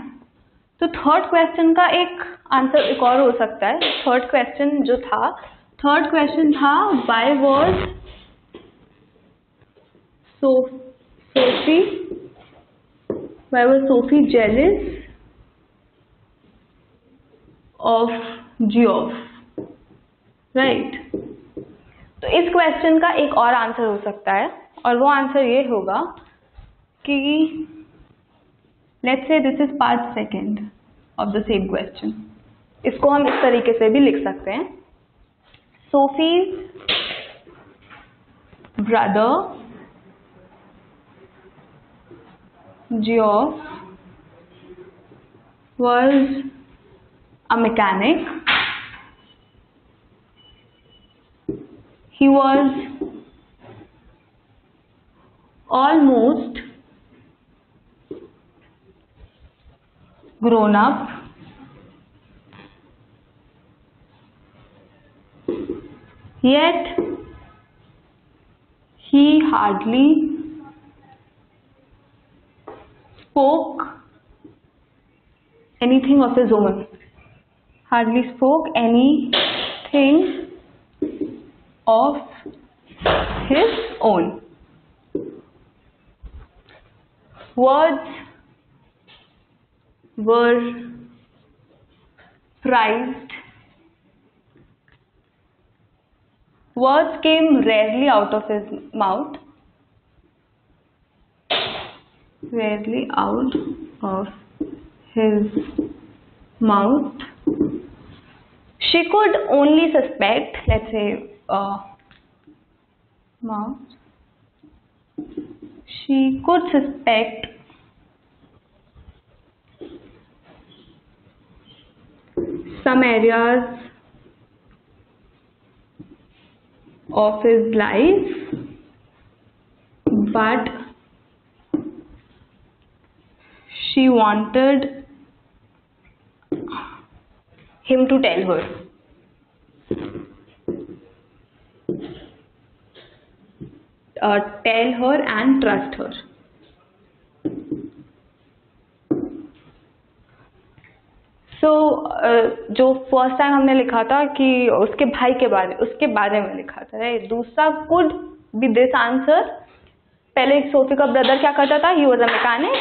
Speaker 1: तो थर्ड क्वेश्चन का एक आंसर एक और हो सकता है। थर्ड क्वेश्चन था why was Sophie Why was Sophie jealous of Geoff? Right. तो इस क्वेश्चन का एक और आंसर हो सकता है, और वो आंसर ये होगा कि let's say this is part second of the same question. इसको हम इस तरीके से भी लिख सकते हैं. Sophie's brother Geoff was a mechanic. He was almost grown up, yet he hardly spoke anything of his own. Hardly spoke anything of his own. Words were prized. Words came rarely out of his mouth. Rarely out of his mouth. She could only suspect, let's say, mouth. She could suspect some areas of his life, but she wanted him to tell her. Tell her and trust her. So, जो first time हमने लिखा था कि उसके भाई के बारे में लिखा था, राइट. दूसरा कुड बी दिस आंसर. पहले सोफी का ब्रदर क्या करता था? He was a mechanic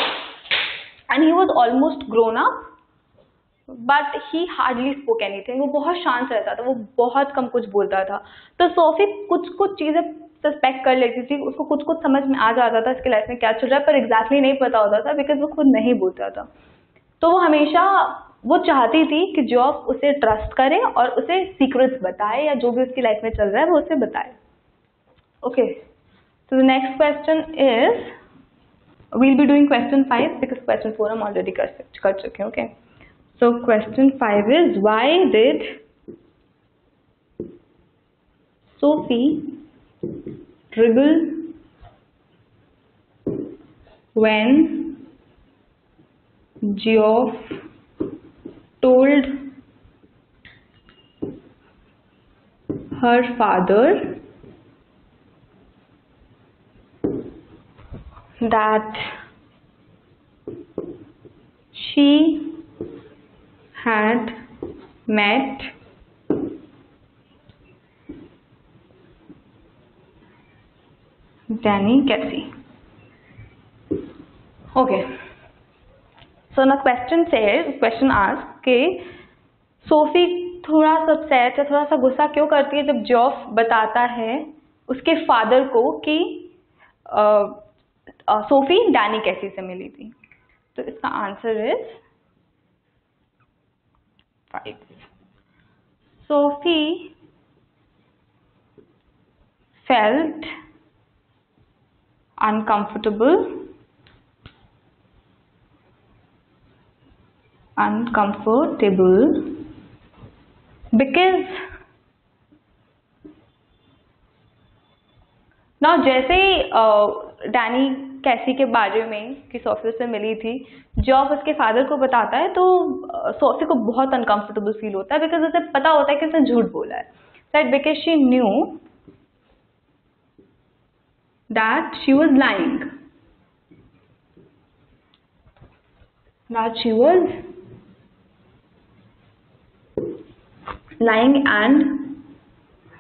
Speaker 1: and he was almost grown up, but he hardly spoke anything. वो बहुत शांत रहता था, वो बहुत कम कुछ बोलता था. तो सोफी कुछ कुछ चीजें सस्पेक्ट कर लेती थी, उसको कुछ कुछ समझ में आ जाता था इसके लाइफ में क्या चल रहा है, पर एग्जैक्टली नहीं पता होता था बिकॉज वो खुद नहीं बोलता था. तो वो हमेशा वो चाहती थी कि जॉब उसे ट्रस्ट करे और उसे सीक्रेट्स बताए, या जो भी उसकी लाइफ में चल रहा है वो उसे बताए. Okay, so the next question is, we'll be doing question 5 because question 4 हम already कर चुके हैं. Okay, so question 5 is, why did Sophie wriggle when Geoff told her father that she had met Danny Casey. Okay. So now question asks कि Sophie थोड़ा सा upset या थोड़ा सा गुस्सा क्यों करती है जब जॉफ बताता है उसके फादर को कि सोफी डैनी कैसी से मिली थी. तो इसका answer is 5. Sophie felt uncomfortable because now जैसे ही डैनी कैसी के बारे में कि सोफी से मिली थी जॉब उसके फादर को बताता है तो सोफी को बहुत अनकंफर्टेबल फील होता है बिकॉज उसे पता होता है कि उसने झूठ बोला है, right. Because she knew that she was lying, and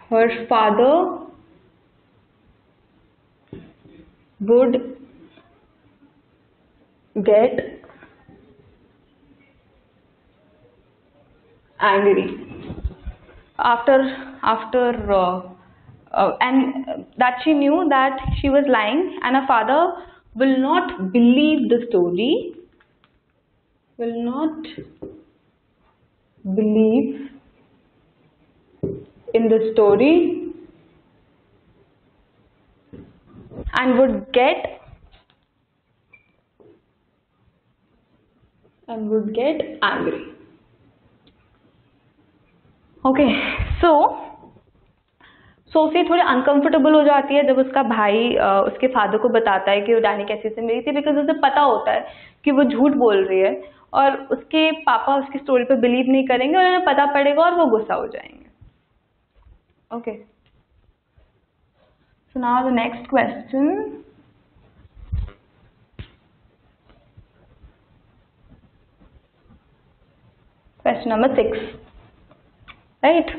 Speaker 1: her father would get angry and that she knew that she was lying and her father will not believe the story, will not believe in the story and would get angry. Okay so Sophie थोड़ी uncomfortable हो जाती है जब उसका भाई उसके father को बताता है कि वो डैनी कैसी से मिली थी, बिकॉज उसे पता होता है कि वो झूठ बोल रही है और उसके पापा उसकी स्टोरी पे बिलीव नहीं करेंगे और उन्हें पता पड़ेगा और वो गुस्सा हो जाएंगे. Okay so now the next question. Question number 6, right?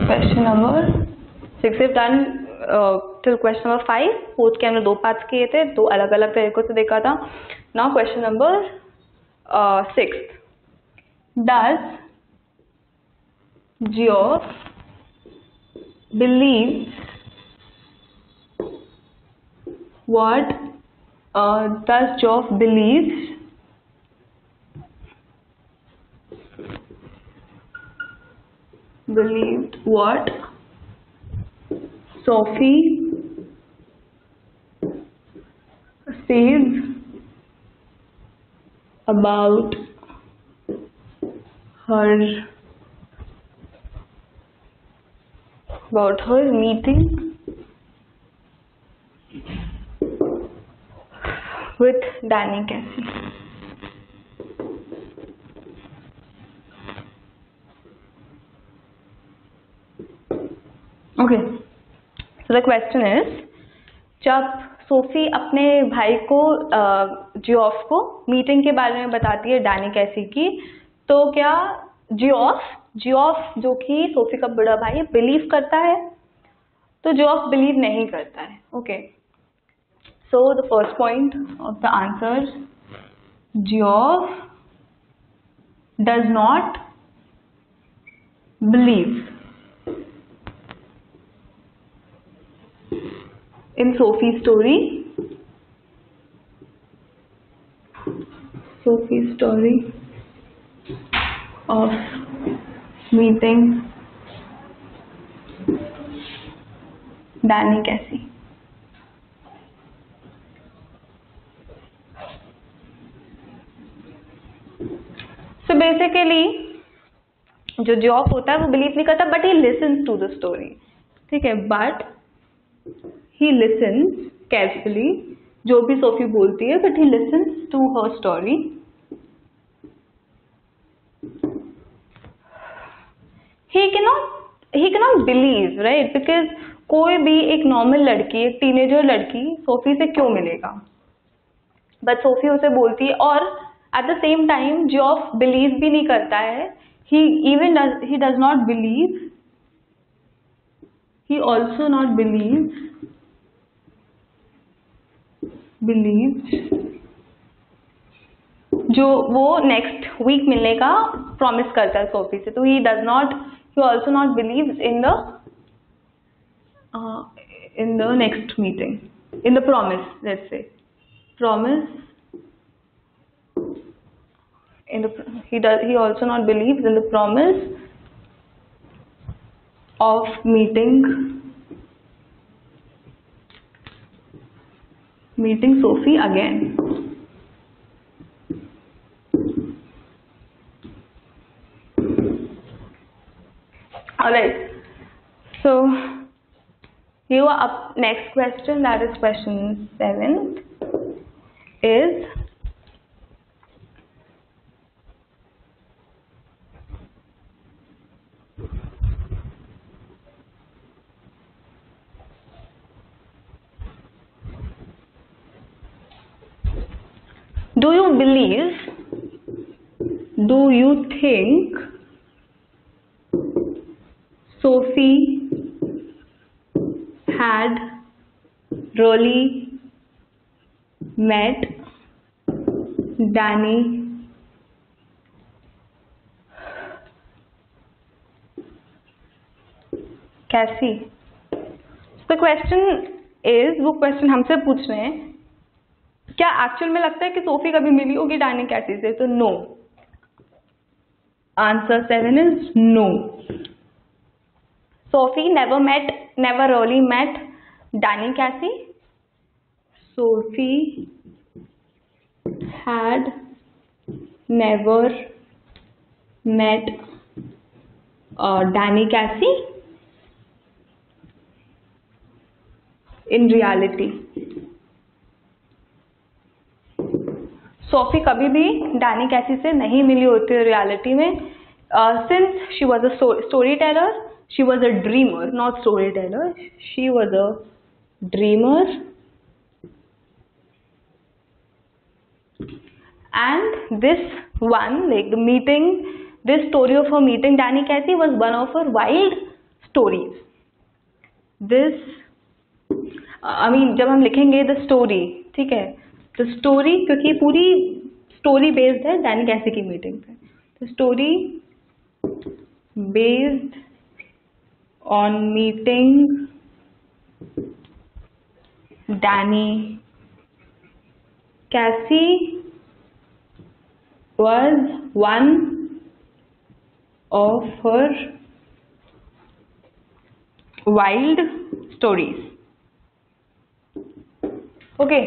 Speaker 1: Question number 6 we've done till question number 5. Fourth के हमने 2 पार्ट्स किए थे, 2 अलग अलग तरीकों से देखा था. Now question number 6. Does Geoff believe what does Geoff believes believed what Sophie says about her meeting with Danny Casey. Okay, so the question is, जब सोफी अपने भाई को जियोफ को मीटिंग के बारे में बताती है डैनी कैसी की, तो क्या जियोफ जो कि सोफी का बड़ा भाई है बिलीव करता है? तो जियोफ बिलीव नहीं करता है. Okay so the first point of the answer, Geoff does not believe in Sophie's story. Sophie's story of meeting Danny Casey. So basically जो जॉब होता है वो बिलीव नहीं करता, but he listens to the story. ठीक है, but he listens carefully जो भी सोफी बोलती है, but he listens to her story. He cannot believe, right? Because कोई भी एक नॉर्मल लड़की, एक टीनेजर लड़की सोफी से क्यों मिलेगा? बट सोफी उसे बोलती है और at the same time जॉफ believe भी नहीं करता है. he does not believe, he also not believes जो वो नेक्स्ट वीक मिलने का प्रॉमिस करता है सोफी से. तो he also not believes in the next meeting, in the promise, let's say promise. He also not believes in the promise of meeting Sophie again. Alright, so here up next question, that is question 7, is do you believe Do you think Sophie had really met Danny कैसी? तो question is, वो question हमसे पूछ रहे हैं क्या actual में लगता है कि सोफी कभी मिली होगी डैनी कैसी से? तो no, answer 7 is no. Sophie never really met Danny Cassie. Sophie had never met Danny Cassie in reality. Sophie कभी भी डैनी कैसी से नहीं मिली होती है रियलिटी में. Since she was a story teller, she was a dreamer, not storyteller. She was a dreamer, and this one, like the meeting, this story of her meeting Danny Cassie was one of her wild stories. This, I mean, जब हम लिखेंगे the story, ठीक है, the story, क्योंकि पूरी story based है Danny कैसी की मीटिंग पे. The story based on meeting Danny Cassie was one of her wild stories. Okay,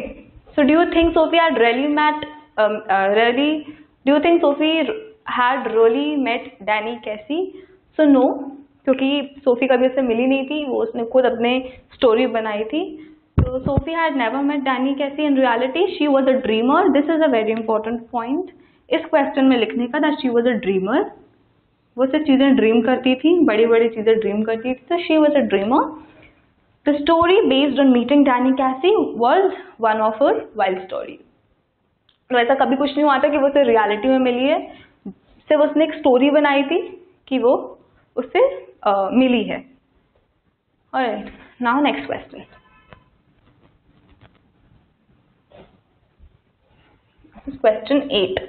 Speaker 1: so do you think Sophie had really met? Do you think Sophie had really met Danny Cassie? So no. क्योंकि Sophie कभी उससे मिली नहीं थी, वो उसने खुद अपने story बनाई थी. तो Sophie had never met Danny Casey in reality. She was a dreamer. This is a very important point इस क्वेश्चन में लिखने का, that she was a dreamer. वो सिर्फ चीज़ें ड्रीम करती थी, बड़ी बड़ी चीज़ें ड्रीम करती थी. तो she was a dreamer. The story based on meeting Danny कैसी was one of her wild story. तो ऐसा कभी कुछ नहीं हुआ था कि वो सिर्फ रियलिटी में मिली है, सिर्फ उसने एक स्टोरी बनाई थी कि वो उससे मिली है. Alright, now next question. This is question 8.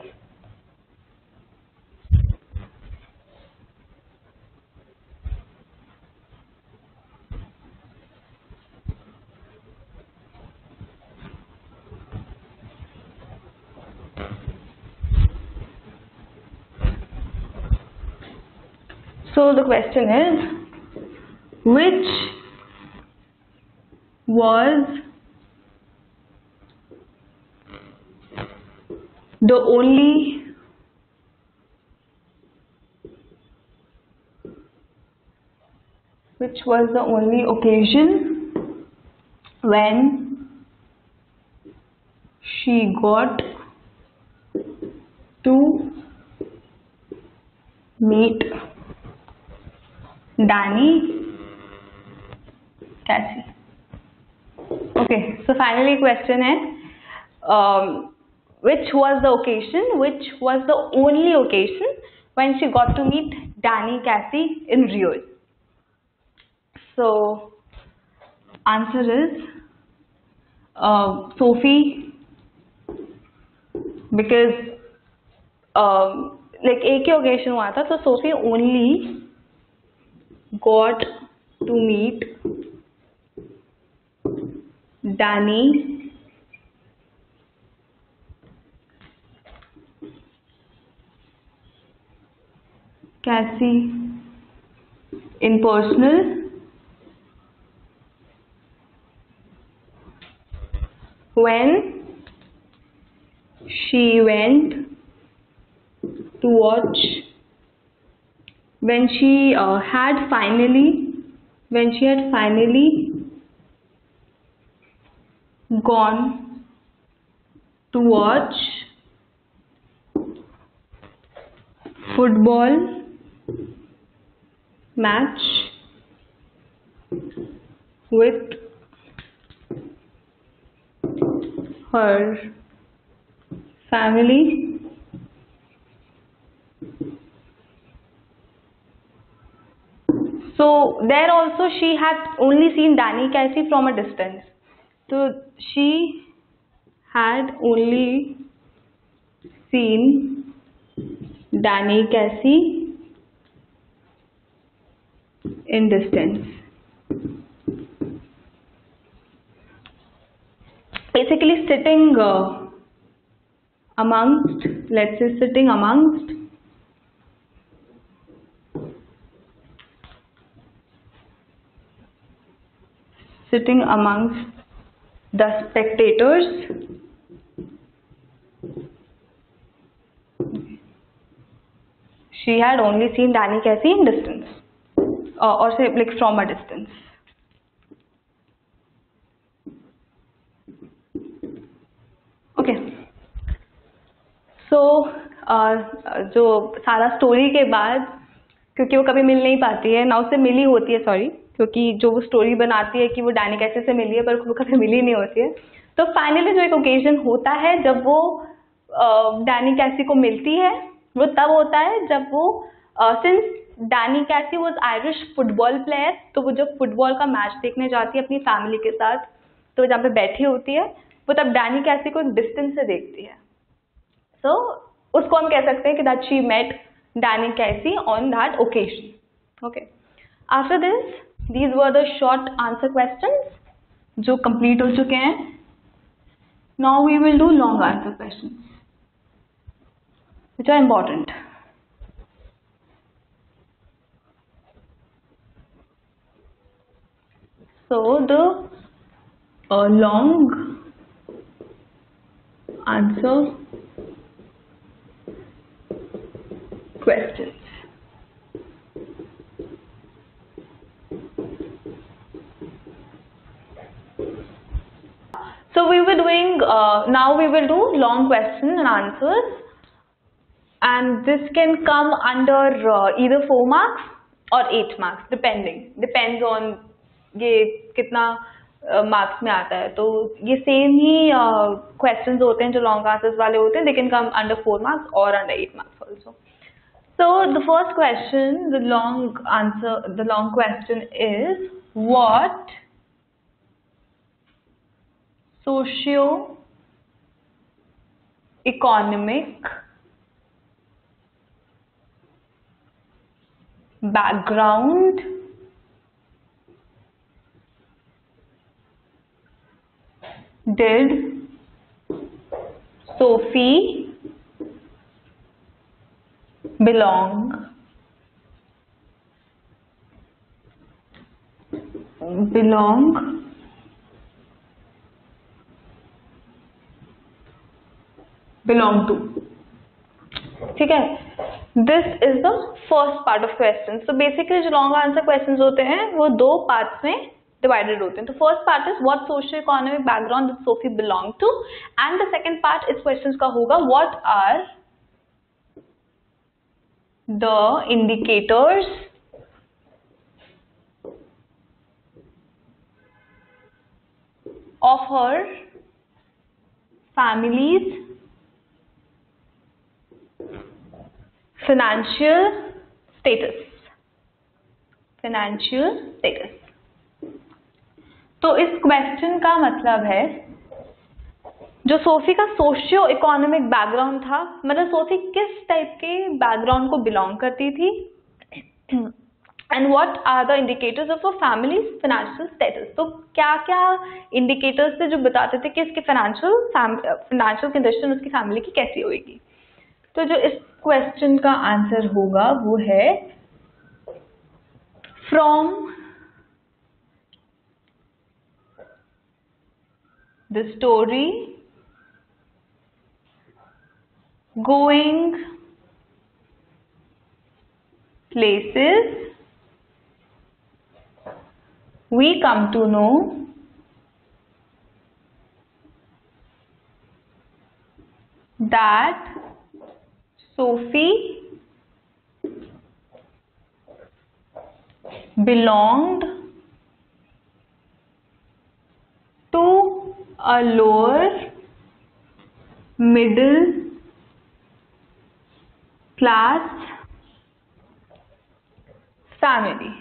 Speaker 1: So the question is, which was the only occasion when she got to meet Danny Cassie? Okay, so finally question है, which was the occasion, which was the only occasion when she got to meet Danny Cassie in real? So answer is Sophie, because like एक ही occasion हुआ था, तो Sophie only got to meet Danny Cassie in personal when she went to watch, when she had finally gone to watch football match with her family So there also she had only seen Danny Casey from a distance. So she had only seen Danny Casey in distance. Basically sitting amongst, let's say sitting amongst the spectators she had only seen Danny Casey in distance, or say like from a distance. Okay. So जो सारा story के बाद, क्योंकि वो कभी मिल नहीं पाती है ना, उससे मिली होती है, सॉरी, क्योंकि जो वो स्टोरी बनाती है कि वो डैनी कैसी से मिली है पर वो कभी मिली नहीं होती है, तो फाइनली जो एक ओकेजन होता है जब वो डैनी कैसी को मिलती है, वो तब होता है जब वो सिंस डैनी कैसी वॉज आयरिश फुटबॉल प्लेयर, तो वो जब फुटबॉल का मैच देखने जाती है अपनी फैमिली के साथ, तो जहाँ पे बैठी होती है वो तब डैनी कैसी को एक डिस्टेंस से देखती है. सो उसको हम कह सकते हैं कि that she met Danny Casey on that occasion. Okay, after this these were the short answer questions जो कंप्लीट हो चुके हैं. Now we will do long answer questions which are important. So the long answer questions. So we were doing, now we will do long question and answers, and this can come under either 4 marks or 8 marks, depends on ये कितना marks में आता है. तो ये same ही questions होते हैं जो लॉन्ग आंसर्स वाले होते हैं, they can come under 4 marks और under 8 marks also. So the first question, the long question is, what socio-economic background did Sophie belong to? ठीक है, this is the first part of question. So basically जो long answer question होते हैं वो 2 parts में divided होते हैं. तो first part is what socio economic background did Sophie belong to, and the second part इस क्वेश्चन का होगा what are the indicators of her family's financial status. तो इस क्वेश्चन का मतलब है जो सोफी का सोशियो इकोनॉमिक बैकग्राउंड था, मतलब सोफी किस टाइप के बैकग्राउंड को बिलोंग करती थी, and what are the indicators of a family financial status. तो क्या क्या इंडिकेटर्स थे जो बताते थे कि इसकी फाइनेंशियल कंडीशन उसकी फैमिली की कैसी होगी. तो जो इस क्वेश्चन का आंसर होगा वो है from the story going places we come to know that Sophie belonged to a lower middle class family.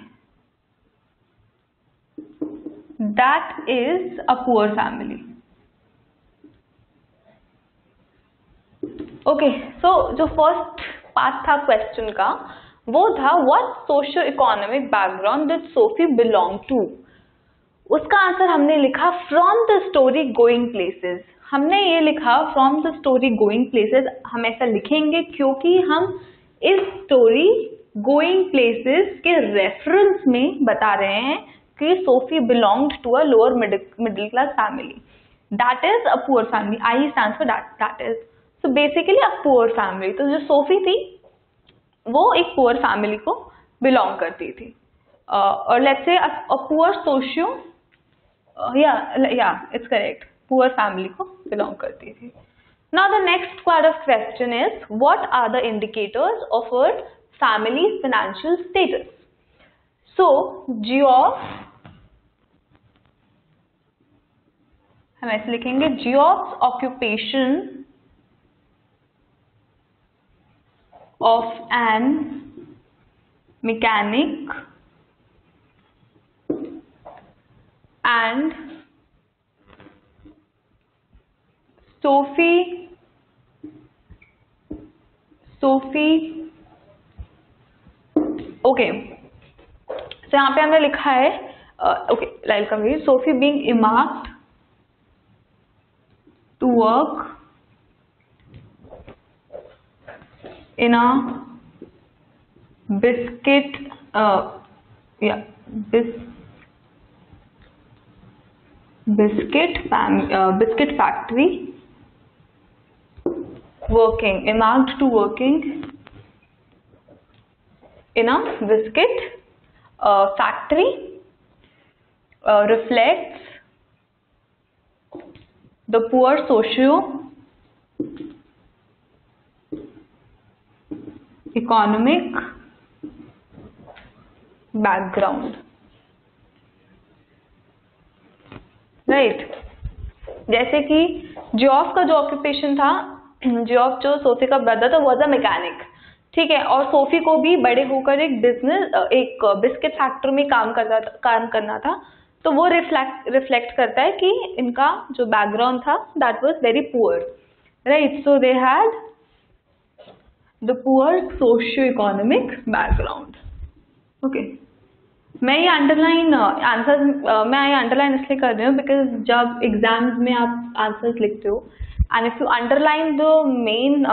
Speaker 1: that is a poor family. Okay, so जो फर्स्ट पार्ट था क्वेश्चन का वो था what socio economic background did Sophie belong to. उसका answer हमने लिखा from the story going places. हमने ये लिखा from the story going places. हम ऐसा लिखेंगे क्योंकि हम इस स्टोरी गोइंग प्लेसेस के रेफरेंस में बता रहे हैं कि Sophie belonged to a lower middle class family. That is a poor family. I stands for that is. So basically a poor family. तो जो सोफी थी वो एक पुअर फैमिली को बिलोंग करती थी. और let's say a poor socio या इट्स करेक्ट, पुअर फैमिली को बिलोंग करती थी. Now the next part of question is what are the indicators of our family financial status. So Geoff, हम ऐसे लिखेंगे Geoff's occupation of an mechanic and Sophie okay, so यहाँ पे हमने लिखा है okay, I'll come here. Sophie being earmarked to work in a biscuit factory, earmarked to working in a biscuit factory, reflects the poor socio-economic background. Right. जैसे कि Geoff का जो occupation था, जियोफ जो सोफी का ब्रदर था was a mechanic. ठीक है. और सोफी को भी बड़े होकर एक बिस्किट फैक्ट्री में काम करना था. तो वो रिफ्लेक्ट करता है कि इनका जो बैकग्राउंड था that was very poor. Right. So they had the poor socio-economic background. Okay. मैं ये अंडरलाइन इसलिए कर रही हूँ बिकॉज जब एग्जाम्स में आप आंसर्स लिखते हो and if you underline the main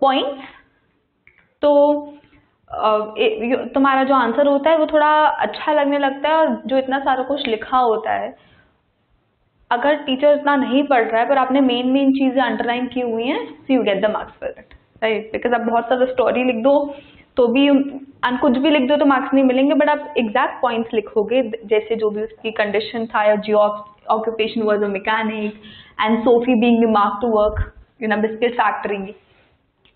Speaker 1: points तो तुम्हारा जो आंसर होता है वो थोड़ा अच्छा लगने लगता है. और जो इतना सारा कुछ लिखा होता है, अगर टीचर इतना नहीं पढ़ रहा है पर आपने मेन चीजें अंडरलाइन की हुई हैं, so you get the marks for it. Right. Because आप बहुत सारा स्टोरी लिख दो तो भी कुछ भी लिख दो तो मार्क्स नहीं मिलेंगे, बट आप एग्जैक्ट पॉइंट्स लिखोगे जैसे जो भी उसकी कंडीशन था, या Geoff occupation was a mechanic and Sophie being marked to work in a biscuit factory.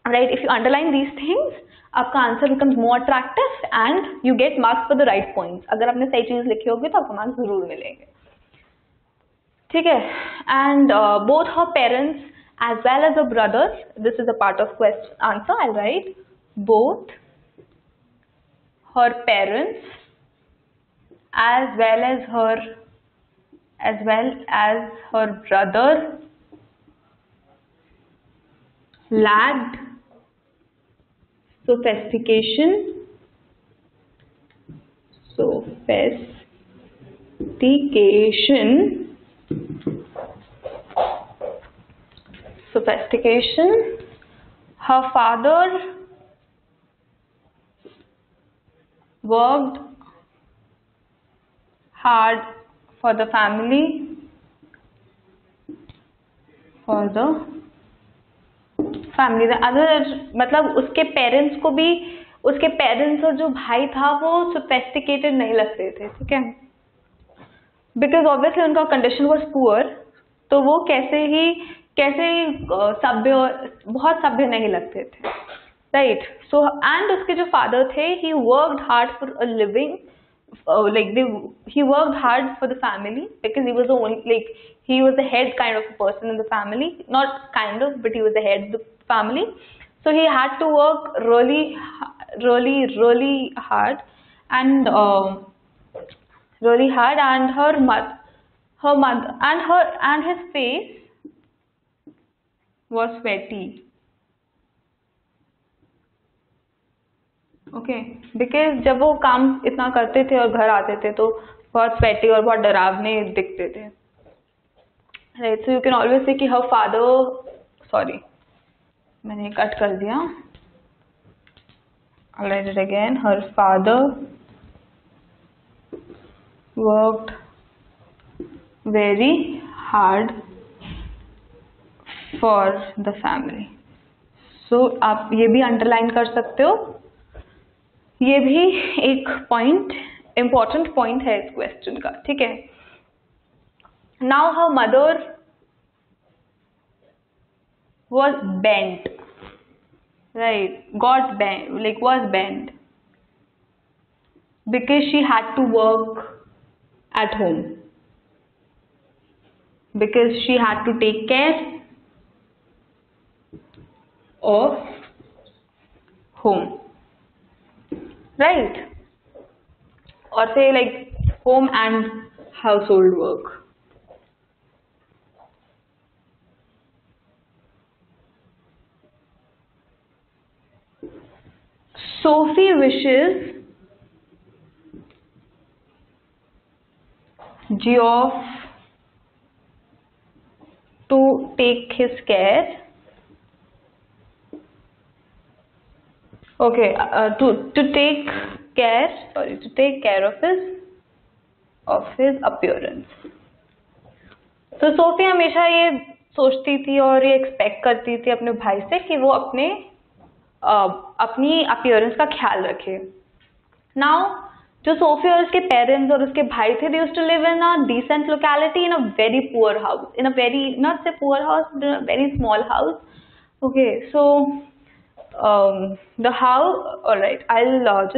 Speaker 1: Right. If you underline these things आपका answer becomes more attractive and you get marks for the right points. अगर आपने सही चीज लिखी होगी तो आपको marks जरूर मिलेंगे. ठीक है. And both her parents as well as her brothers, this is a part of question answer. I'll write both her parents as well as her brother lacked sophistication sophistication. Her father worked hard for the family, मतलब उसके parents को भी, उसके parents और जो भाई था वो सोफिस्टिकेटेड नहीं लगते थे. ठीक है. बिकॉज ऑब्वियसली उनका कंडीशन वाज पुअर, तो वो कैसे बहुत सभ्य नहीं लगते थे. राइट. सो एंड उसके जो फादर थे, he worked hard for a living, he worked hard for the family because he was the head kind of a person in the family. Not kind of, but he was the head of the family. So he had to work really hard, and really hard, and and his face was sweaty. Okay, because जब वो काम इतना करते थे और घर आते थे तो बहुत sweaty और बहुत डरावने दिखते थे. Right, so you can always say कि her father, sorry, मैंने कट कर दिया. I'll write it again. Her father worked very hard for the family. So आप ये भी underline कर सकते हो. ये भी एक point, important point है इस question का, ठीक है. Now her mother was bent. Right, got bent, like was bent because she had to work at home, because she had to take care of home, right? Or say like home and household work. Sophie wishes Geoff to take his care. Okay, to take care. Sorry, to take care of his appearance. तो Sophie हमेशा ये सोचती थी और ये expect करती थी अपने भाई से कि वो अपनी अपीयरेंस का ख्याल रखे. नाउ जो सोफी और उसके पेरेंट्स और उसके भाई थे, they used to live in a decent locality in a very poor house, in a very, not say poor house, but in a very small house. Okay, so the house, all right, I'll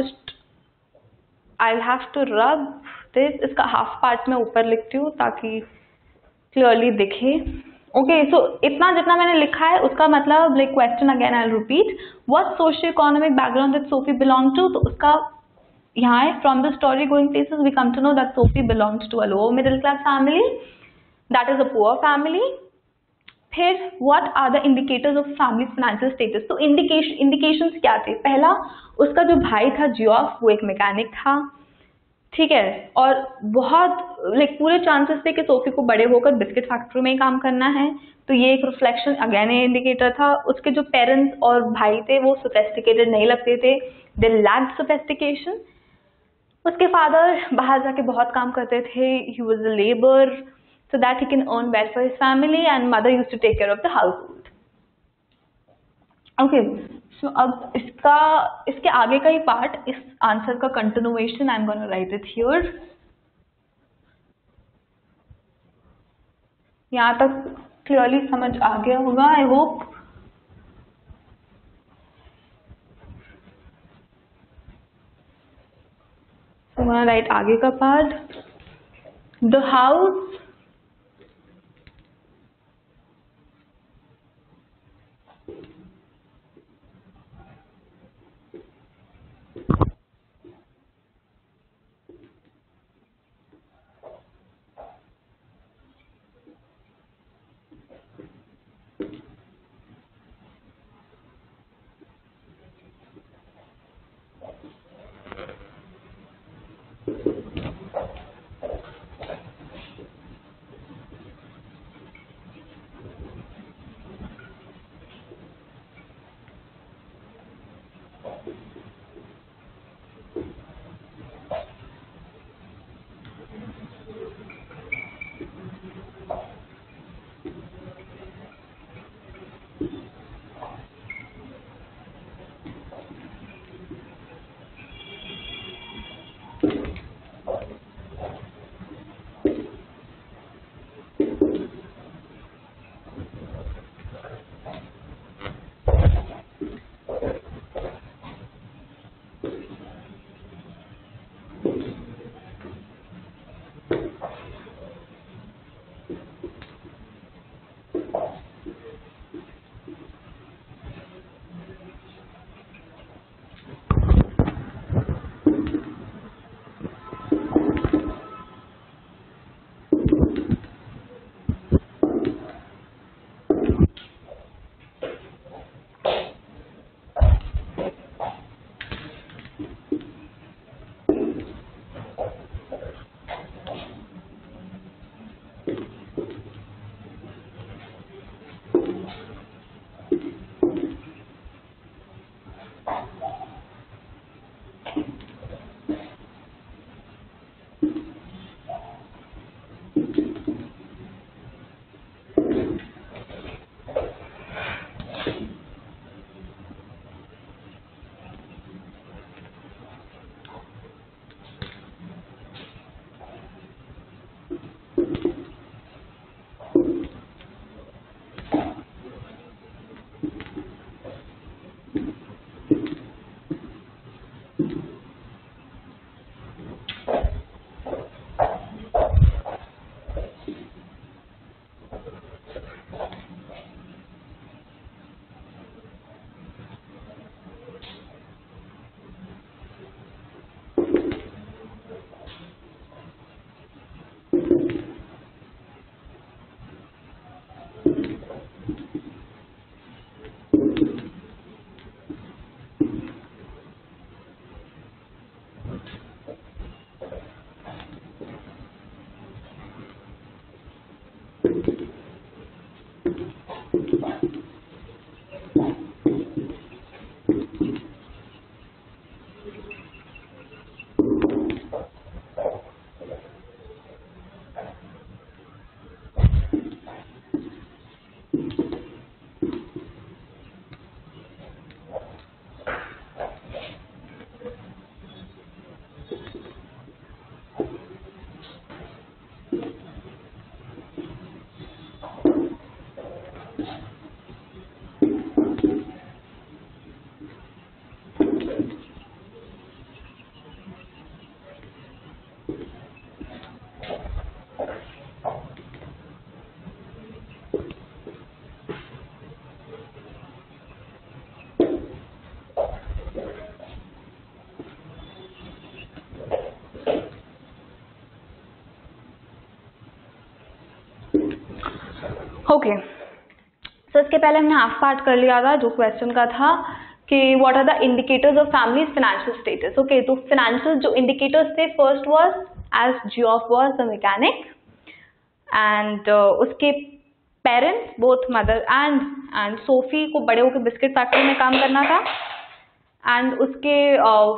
Speaker 1: have to rub this. इसका half part मैं ऊपर लिखती हूँ ताकि clearly दिखे. Okay, सो इतना जितना मैंने लिखा है उसका मतलब, like question again I will repeat, what socio economic background that Sophie belong to. तो उसका यहाँ है, from the story going places we come to know that Sophie belongs to a lower middle class family, that is a poor family. फिर what are the indicators of family financial status. तो indications क्या थे? पहला, उसका जो भाई था Geoff, वो एक मैकेनिक था, ठीक है, और बहुत लाइक पूरे चांसेस थे कि सोफी को बड़े होकर बिस्किट फैक्ट्री में ही काम करना है. तो ये एक रिफ्लेक्शन अगेन ये इंडिकेटर था. उसके जो पेरेंट्स और भाई थे वो सोफिस्टिकेटेड नहीं लगते थे, दे लैक्ड सोफिस्टिकेशन. उसके फादर बाहर जाके बहुत काम करते थे, he was a labour so that he can earn well for his family, and mother used to take care of the household. Okay, so अब इसके आगे का ही पार्ट, इस आंसर का continuation, I am gonna right it here. यहाँ तक clearly समझ आ गया होगा, I hope. So I'm gonna write आगे का पार्ट. The house ओके, सो इसके पहले हमने हाफ पार्ट कर लिया था जो क्वेश्चन का था कि what are the indicators of families financial status. Okay, तो फाइनेंशियल जो इंडिकेटर्स थे, first was as Geoff was the mechanic and उसके parents both mother and Sophie को बड़े होकर बिस्किट फैक्ट्री में काम करना था एंड उसके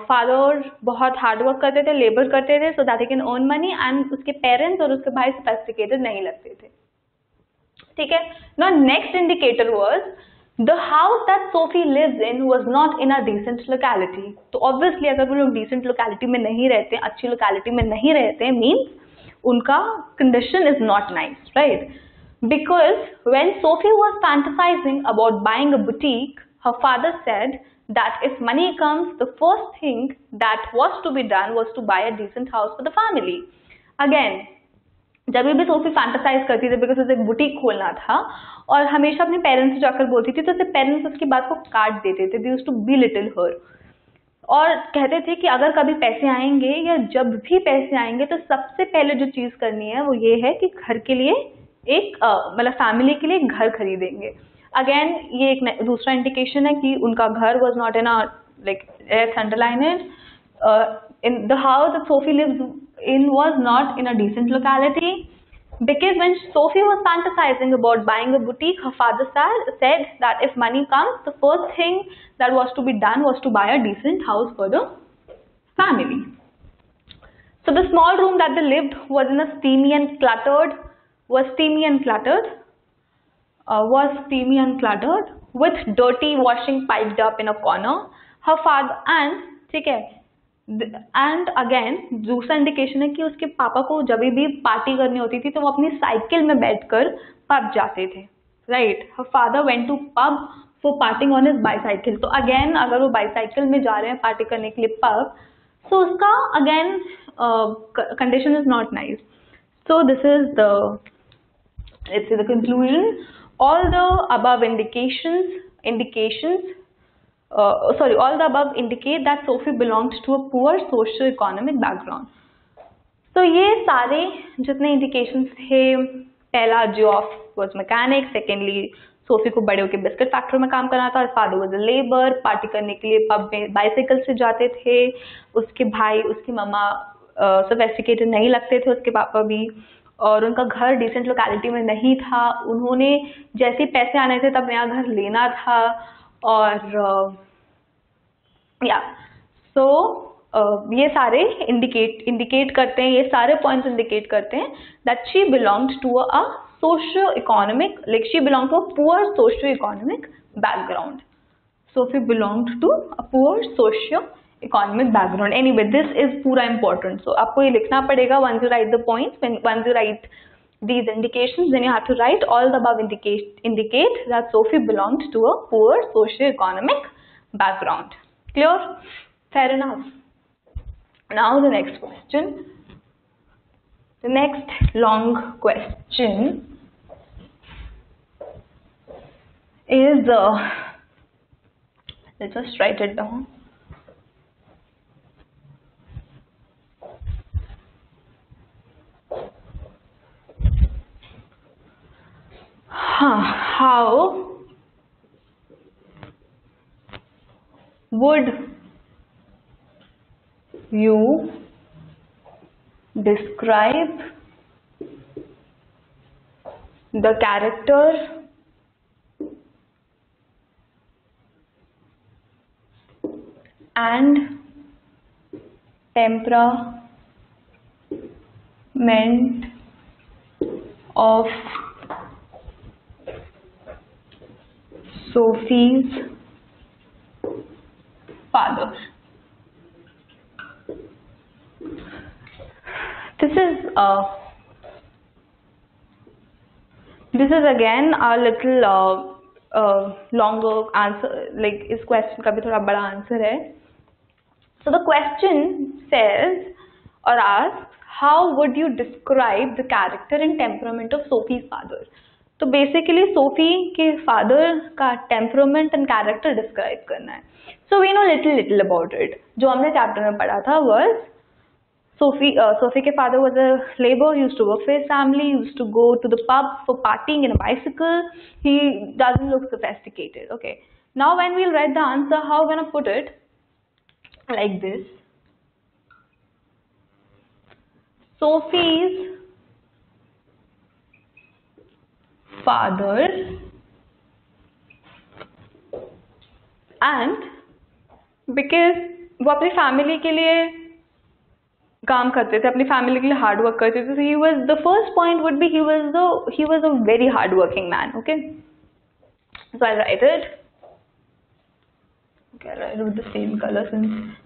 Speaker 1: फादर बहुत हार्ड वर्क करते थे, लेबर करते थे so that he can earn money and उसके पेरेंट्स और उसके भाई सोफिस्टिकेटेड नहीं लगते थे। ठीक है, now next indicator was the house that Sophie lives in was not in a decent locality। तो obviously अगर वो लोग decent locality में नहीं रहते, अच्छी locality में नहीं रहते, means उनका condition is not nice, right? Because when Sophie was fantasizing about buying a boutique, her father said that if money comes, the first thing that was to be done was to buy a decent house for the family। Again, जब भी Sophie फैंटासाइज करती थी because उसे एक boutique खोलना था और हमेशा अपने पेरेंट्स से जाकर बोलती थी तो उसके पेरेंट्स उसकी बात को काट देते थे, दे यूज्ड टू बिलिटल हर और कहते थे कि अगर कभी पैसे आएंगे या जब भी पैसे आएंगे तो सबसे पहले जो चीज करनी है वो ये है कि घर के लिए एक मतलब फैमिली के लिए एक घर खरीदेंगे। अगेन ये एक दूसरा इंडिकेशन है कि उनका घर was not in like let's underline it, in the house that Sophie lives in was not in a decent locality because when Sophie was fantasizing about buying a boutique, her father said that if money comes, the first thing that was to be done was to buy a decent house for the family. So the small room that they lived was in a steamy and cluttered, with dirty washing piped up in a corner. Her father and ठीक है, and again दूसरा indication है कि उसके पापा को जब भी पार्टी करनी होती थी तो वो अपनी साइकिल में बैठकर पब जाते थे, right. Her father went to pub for partying on his bicycle. तो अगेन अगर वो बाईसाइकिल में जा रहे हैं पार्टी करने के लिए पब, सो उसका again condition is not nice. So this is the conclusion. All the above all the above indicate that Sophie belonged to a poor socio-economic background। तो ये सारे जितने इंडिकेशंस थे, पहला Geoff was mechanic, secondly Sophie को बड़े होकर biscuit factory में काम करना था, father was a labour, party करने के लिए पब में बाइसाइकिल से जाते थे, उसके भाई उसकी मम्मा सोफिस्टिकेटेड नहीं लगते थे, उसके पापा भी, और उनका घर डिसेंट लोकेलिटी में नहीं था। उन्होंने जैसे पैसे आने थे तब नया घर लेना था और ये सारे इंडिकेट करते हैं, ये सारे पॉइंट्स इंडिकेट करते हैं that she belonged to a socio economic, like she belong to a poor socio economic background. Sophie belonged to a poor socio economic background. Anyway this is पूरा इंपॉर्टेंट, सो आपको ये लिखना पड़ेगा once you write the points, once you write these indications, then you have to write all the above indicate that Sophie belonged to a poor socio-economic background। Clear? Fair enough. Now the next question. The next long question is, let's just write it down. How would you describe the character and temperament of Sophie's father? This is again a little longer answer, like इस question का भी थोड़ा बड़ा answer है. So the question says or asks, how would you describe the character and temperament of Sophie's father? तो basically Sophie के father का temperament and character describe करना है. So we know little about it. जो हमने chapter में पढ़ा था was Sophie के father was a laborer, used to work for his family, used to go to the pub for partying in a bicycle. He doesn't look sophisticated. Okay. Now when we'll write the answer, how we're gonna put it? Like this. Sophie's father and because वो अपनी family के लिए काम करते थे, अपनी family के लिए hard work करते थे, so he was, the first point would be he was a very hard working man. Okay, so I'll write it. Okay, I'll write it with the same color since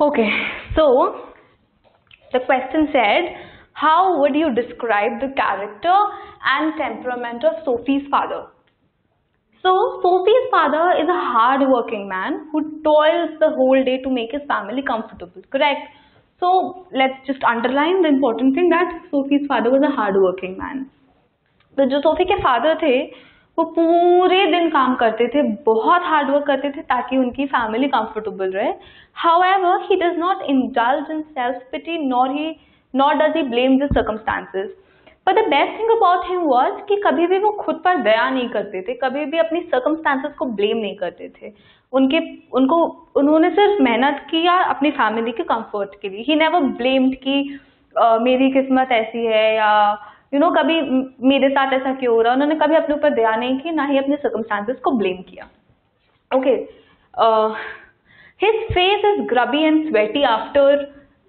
Speaker 1: Okay, so the question said, how would you describe the character and temperament of Sophie's father? So Sophie's father is a hard-working man who toils the whole day to make his family comfortable, correct? So let's just underline the important thing that Sophie's father was a hard-working man. तो जो Sophie के father थे वो पूरे दिन काम करते थे, बहुत हार्ड वर्क करते थे ताकि उनकी फैमिली कंफर्टेबल रहे. However, he does not indulge in self-pity nor does he blame the circumstances. But the best thing about him was कि कभी भी वो खुद पर दया नहीं करते थे, कभी भी अपनी circumstances को blame नहीं करते थे. उन्होंने सिर्फ मेहनत किया अपनी फैमिली के कंफर्ट के लिए. He never blamed कि मेरी किस्मत ऐसी है या कभी मेरे साथ ऐसा क्यों हो रहा है. उन्होंने कभी अपने ऊपर दया नहीं की, ना ही अपने सर्कमस्टांसेस को ब्लेम किया. Okay, his face is grubby and sweaty after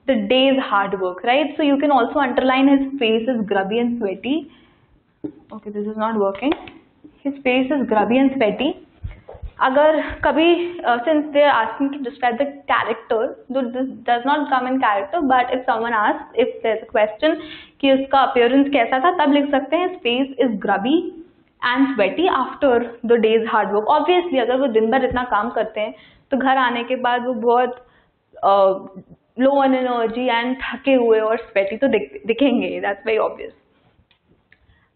Speaker 1: the day's hard work, right? So you can also underline his face is grubby and sweaty. Okay, this is not working. His face is grubby and sweaty. अगर कभी since they are asking to describe the character, this does not come in character, but if someone asks, if there's a question कि उसका appearance कैसा था, तब लिख सकते हैं face is grubby and sweaty after the day's hard work. Obviously अगर वो दिन भर इतना काम करते हैं तो घर आने के बाद वो बहुत low on energy and थके हुए और sweaty तो दिखेंगे. That's very obvious.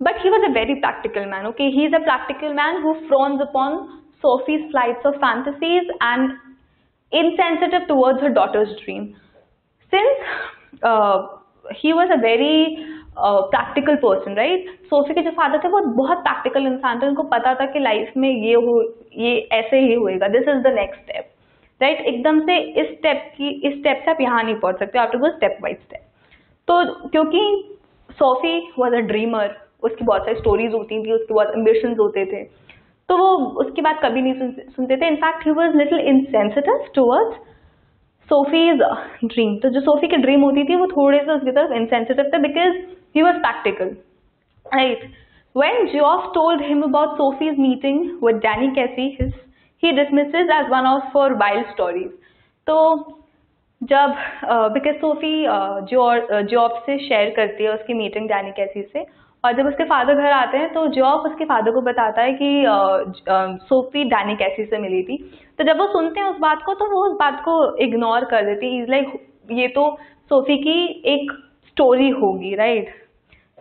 Speaker 1: But he was a very practical man. Okay, he is a practical man who frowns upon Sophie's flights of fantasies and insensitive towards her daughter's dream. Since he was a very practical person, right? Sophie के जो father थे वो बहुत practical इंसान थे. उनको पता था कि लाइफ में ये ऐसे ही होएगा. This is the next step, right? एकदम से इस स्टेप से आप यहाँ नहीं पहुँच सकते. आप तो step by step. तो क्योंकि Sophie was a dreamer, उसकी बहुत सारी स्टोरीज होती थी, उसके बहुत ambitions होते थे, तो वो उसकी बात कभी नहीं सुनते थे. In fact he was little insensitive towards Sophie's dream. तो जो सोफी की ड्रीम होती थी वो थोड़े से उसकी तरफ इनसेंसिटिव थे because he was practical, right? When Geoff told him about Sophie's meeting with Danny Casey, he dismisses as one of her wild stories. तो जब बिकॉज सोफी जियोफ से शेयर करती है उसकी मीटिंग डैनी कैसी से, और जब उसके फादर घर आते हैं तो जियोफ उसके फादर को बताता है कि सोफी डैनी कैसी से मिली थी. तो जब वो सुनते हैं उस बात को तो वो उस बात को इग्नोर कर देती है. इज लाइक ये तो सोफी की एक स्टोरी होगी, right?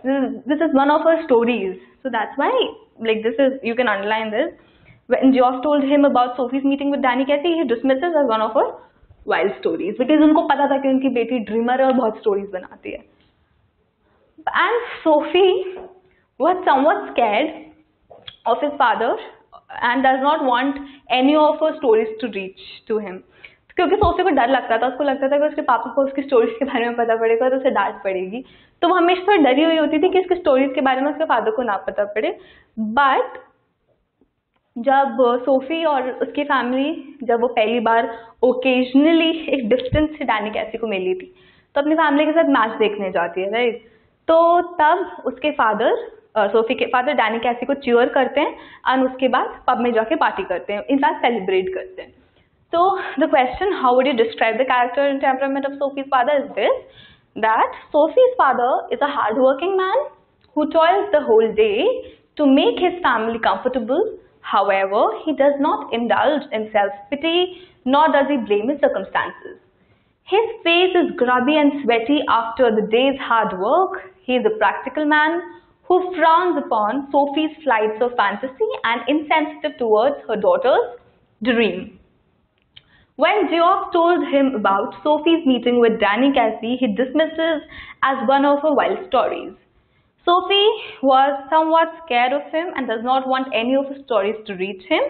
Speaker 1: This is one of her stories. So that's why like this is, you can underline this. When Geoff told him about Sophie's meeting with Danny Casey, he dismisses as one of her wild stories because उनको पता था कि उनकी बेटी dreamer है और बहुत stories बनाती है. And Sophie was somewhat scared of his father and does not want any of her stories to reach to him. क्योंकि सोफी को डर लगता था, उसको लगता था कि उसके पापा को उसकी स्टोरीज के बारे में पता पड़ेगा तो उसे डांट पड़ेगी. तो वो हमेशा थोड़ी डरी हुई होती थी कि इसकी स्टोरीज के बारे में उसके फादर को ना पता पड़े. बट जब सोफी और उसकी फैमिली, जब वो पहली बार ओकेजनली एक डिस्टेंस से डैनी कैसी को मिली थी, तो अपनी फैमिली के साथ मैच देखने जाती है, राइट? तो तब उसके फादर, सोफी के फादर डैनी कैसी को चीयर करते हैं एंड उसके बाद पब में जाके पार्टी करते हैं, इन फैक्ट सेलिब्रेट करते हैं. So the question, how would you describe the character and temperament of Sophie's father is this, that Sophie's father is a hard-working man who toils the whole day to make his family comfortable. However, he does not indulge in self-pity, nor does he blame his circumstances. His face is grubby and sweaty after the day's hard work. He is a practical man who frowns upon Sophie's flights of fantasy and insensitive towards her daughter's dream. When Geoff told him about Sophie's meeting with Danny Casey, he dismissed it as one of her wild stories. Sophie was somewhat scared of him and does not want any of his stories to reach him.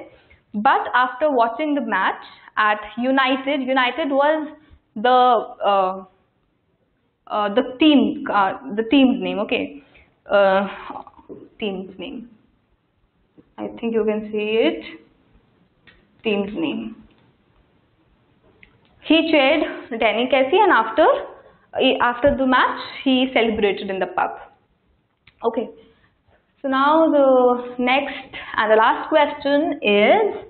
Speaker 1: But after watching the match at United, United was the team's name. Okay, team's name. I think you can see it. Team's name. He cheered Danny Casey, and after the match, he celebrated in the pub. Okay. So now the next and the last question is,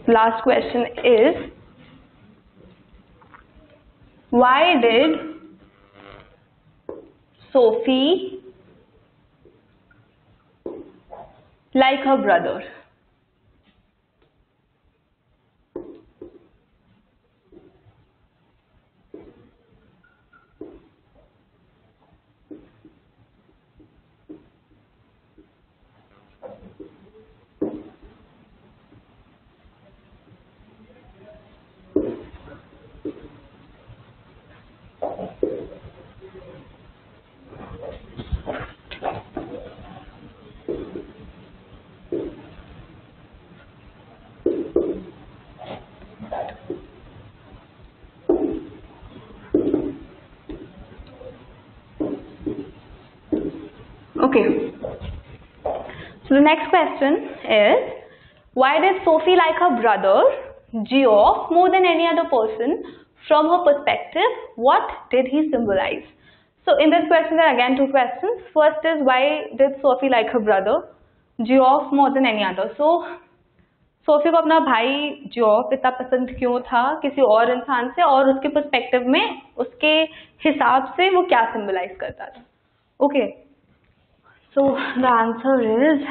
Speaker 1: last question is, why did Sophie like her brother? Okay. So the next question is, why did Sophie like her brother Geoff more than any other person? From her perspective, what did he symbolize? So in this question there are again two questions. First is, why did Sophie like her brother Geoff more than any other? So Sophie को अपना भाई जॉफ इतना पसंद क्यों था किसी और इंसान से, और उसके पर्सपेक्टिव में उसके हिसाब से वो क्या सिंबलाइज करता था. Okay, so the answer is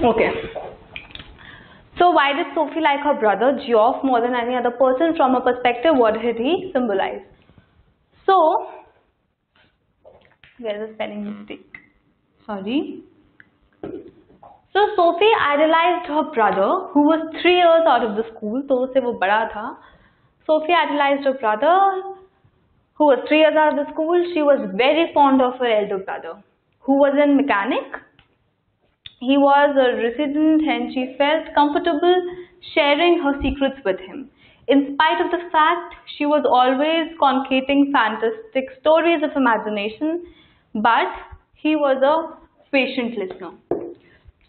Speaker 1: Okay. So why did Sophie like her brother Geoff more than any other person? From her perspective, what did he symbolize? So, where is the spelling mistake? Sorry. So Sophie idolized her brother, who was 3 years out of the school. तो उससे वो बड़ा था. Sophie idolized her brother, who was 3 years out of the school. She was very fond of her elder brother, who was a mechanic. He was a resident and she felt comfortable sharing her secrets with him. In spite of the fact she was always concocting fantastic stories of imagination, but he was a patient listener.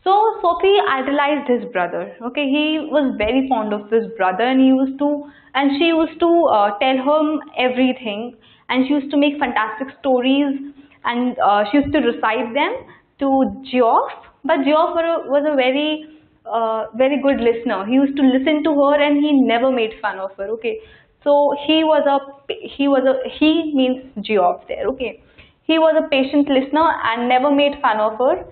Speaker 1: So Sophie idolized his brother. Okay, he was very fond of his brother, and she used to tell him everything, and she used to make fantastic stories, and she used to recite them to Geoff. But Geoff was a very good listener. He used to listen to her, and he never made fun of her. Okay, so he means Geoff there. Okay, he was a patient listener and never made fun of her.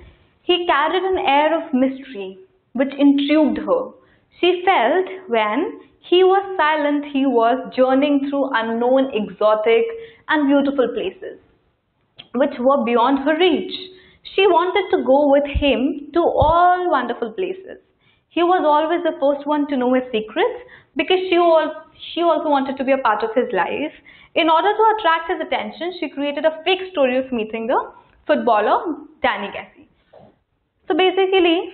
Speaker 1: He carried an air of mystery which intrigued her. She felt when he was silent, he was journeying through unknown, exotic, and beautiful places which were beyond her reach. She wanted to go with him to all wonderful places. He was always the first one to know his secrets because she also wanted to be a part of his life. In order to attract his attention, she created a fake story of meeting the footballer Danny Casey. So basically,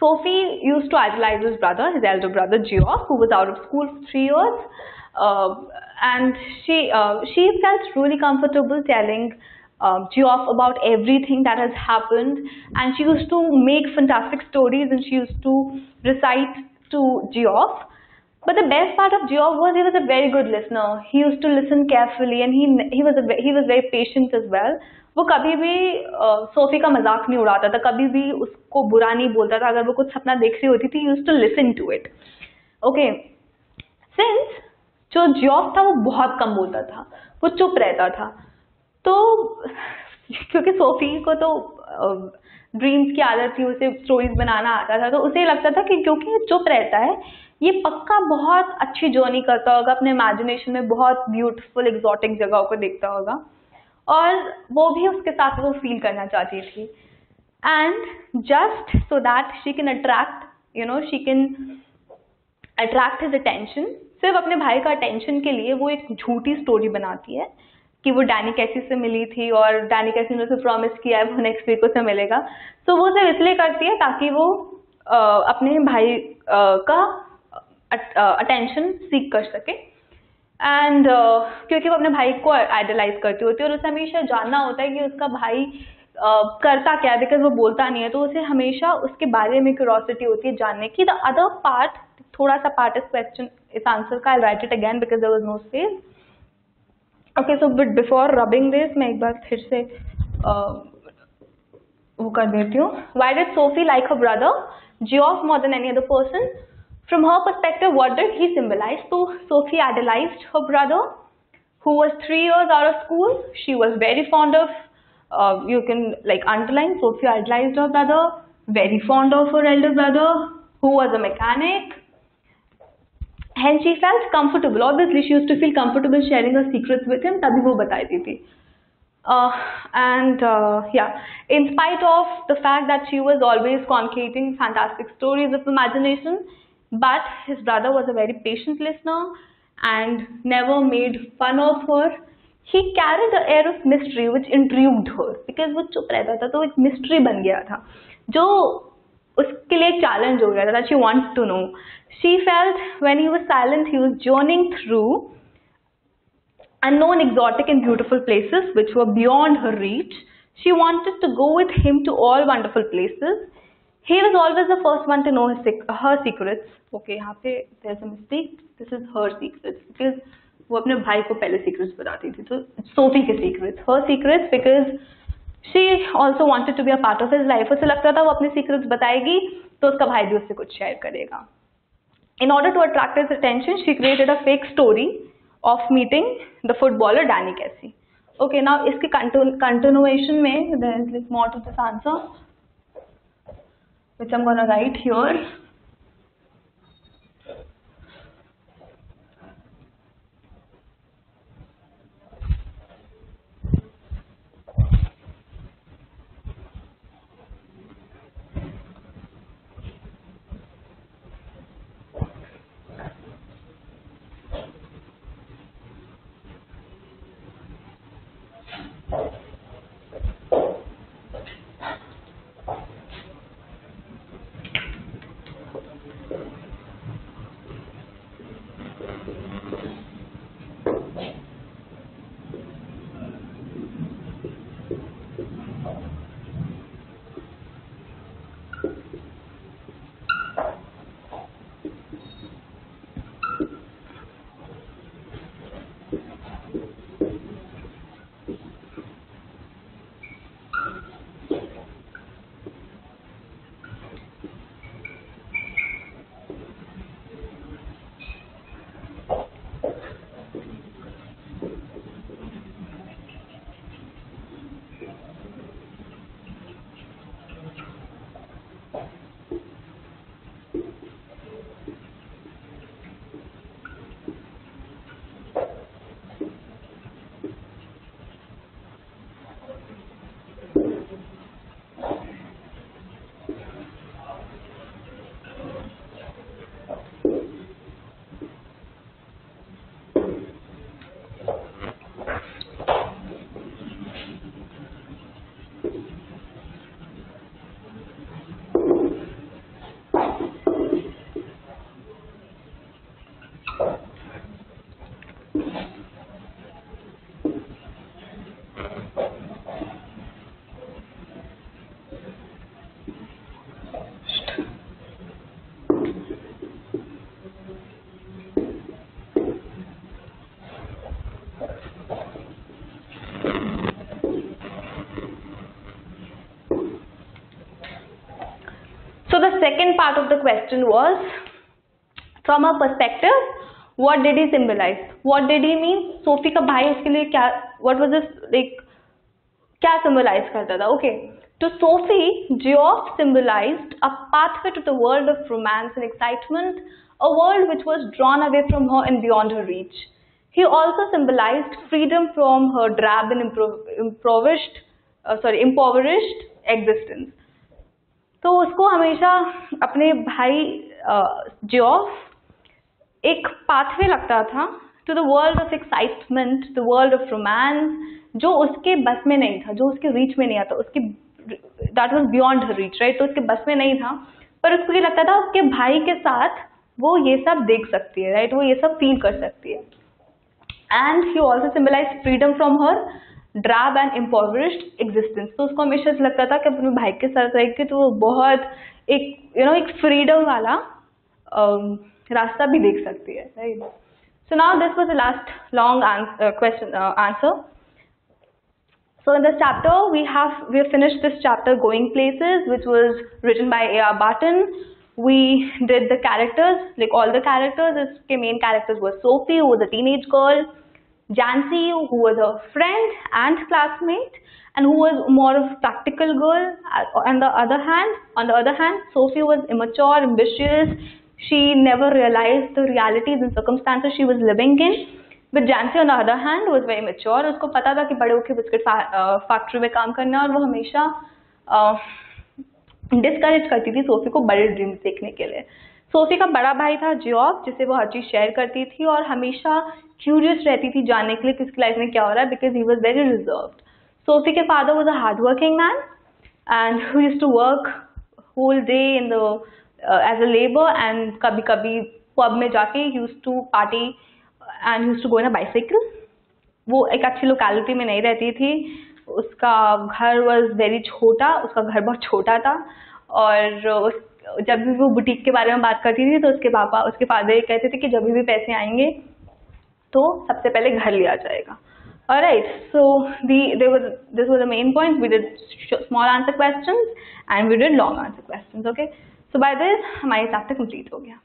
Speaker 1: Sophie used to idolize his brother, his elder brother Geoff, who was out of school for 3 years, and she felt really comfortable telling Geoff about everything that has happened, and she used to make fantastic stories, and she used to recite to Geoff. But the best part of Geoff was he was a very good listener. He used to listen carefully, and he was very patient as well. वो कभी भी Sophie का मजाक नहीं उड़ाता था, कभी भी उसको बुरा नहीं बोलता था अगर वो कुछ सपना देख रही होती थी. He used to listen to it. Okay. Since जो Geoff था वो बहुत कम बोलता था, वो चुप रहता था, तो क्योंकि सोफी को तो ड्रीम्स की आदत थी, उसे स्टोरीज बनाना आता था, तो उसे लगता था कि क्योंकि ये चुप रहता है, ये पक्का बहुत अच्छी जर्नी करता होगा, अपने इमेजिनेशन में बहुत ब्यूटीफुल एग्जॉटिक जगहों को देखता होगा, और वो भी उसके साथ वो फील करना चाहती थी. And just so that she can attract his attention, सिर्फ अपने भाई का अटेंशन के लिए वो एक झूठी स्टोरी बनाती है कि वो डैनी कैसी से मिली थी और डैनी कैसी ने उसे प्रॉमिस किया है वो नेक्स्ट वीक उसे मिलेगा. तो वो सिर्फ इसलिए करती है ताकि वो अपने भाई का अटेंशन सीख कर सके. एंड क्योंकि वो अपने भाई को आइडलाइज करती होती है और उसे हमेशा जानना होता है कि उसका भाई करता क्या है, बिकॉज वो बोलता नहीं है, तो उसे हमेशा उसके बारे में क्यूरोसिटी होती है जानने की. द अदर पार्ट, थोड़ा सा पार्ट इस क्वेश्चन, इस आंसर का, I write it again because there was no space. Okay, so but before rubbing this मैं एक बार फिर से वो कर देती हूँ. Why did Sophie like her brother Geoff more than any other person? From her perspective, what did he symbolize? So Sophie idolized her brother, who was 3 years out of school. She was very fond of, you can like underline, Sophie idolized her brother, very fond of her elder brother, who was a mechanic. And she felt comfortable. Obviously, she used to feel comfortable sharing her secrets with him. तभी वो बताती थी. Yeah, in spite of the fact that she was always concocting fantastic stories of imagination, but his brother was a very patient listener and never made fun of her. He carried the air of mystery which intrigued her, because वो चुप रहता था तो एक mystery बन गया था जो उसके लिए एक challenge हो गया था, that she wants to know. She felt when he was silent, he was journeying through unknown, exotic and beautiful places which were beyond her reach. She wanted to go with him to all wonderful places. He was always the first one to know her secrets. Okay, यहाँ पे there's a mistake. This is her secrets, because वो अपने भाई को पहले secrets बताती थी, तो Sophie के secrets, her secrets, because she also wanted to be a part of his life. उसे लगता था वो अपने secrets बताएगी तो उसका भाई भी उससे कुछ share करेगा. In order to attract his attention, she created a fake story of meeting the footballer Danny Casey. Okay, now इसके continuation में there is like more to this answer, which I'm gonna write here. second part of the question was, from her perspective, what did he symbolize? What did he mean? Sophie का भाई उसके लिए क्या, what was this like, क्या symbolize करता था? Okay, to Sophie, Geoff symbolized a pathway to the world of romance and excitement, a world which was drawn away from her and beyond her reach. He also symbolized freedom from her drab and impoverished existence. तो उसको हमेशा अपने भाई Geoff एक pathway लगता था to the world of excitement, the world of romance, जो उसके बस में नहीं था, जो उसके रीच में नहीं आता, उसके that was beyond her reach, right? तो उसके बस में नहीं था, पर उसको ये लगता था उसके भाई के साथ वो ये सब देख सकती है, राइट? वो ये सब फील कर सकती है. And he also symbolise freedom from her drab and impoverished existence. तो उसको हमेशा लगता था कि अपने भाई के साथ रहेगी तो वो बहुत एक एक फ्रीडम वाला रास्ता भी देख सकती है, right? So now this was the last long question answer. So in this chapter we have finished this chapter, Going Places, which was written by A.R. Barton. We did the characters, like all the characters. Its main characters were Sophie, who was a teenage girl, Jancy, who was a friend and classmate, and who was more of a practical girl. On the other hand, Sophie was immature, ambitious. She never realized the realities and circumstances she was living in. But Jancy on the other hand was very mature. उसको पता था कि बड़े होकर biscuit factory में काम करना है, और वो हमेशा डिस्करेज करती थी सोफी को बड़े ड्रीम्स देखने के लिए. सोफी का बड़ा भाई था जियोफ, जिसे वो हर चीज शेयर करती थी और हमेशा क्यूरियस रहती थी जानने के लिए किसकी लाइफ में क्या हो रहा है, because he was very reserved. Sophie के father was a hard working man and who used to work whole day in the as a labour, and कभी कभी पब में जाके used to party and used to go in a bicycle. वो एक अच्छी locality में नहीं रहती थी, उसका घर वॉज वेरी छोटा, उसका घर बहुत छोटा था, और जब भी वो बुटीक के बारे में बात करती थी तो उसके फादर कहते थे कि जब भी पैसे आएंगे तो सबसे पहले घर लिया जाएगा. Alright, so this was the main point. We did small answer questions and we did long answer questions. Okay, so by this हमारी chapter complete हो गया.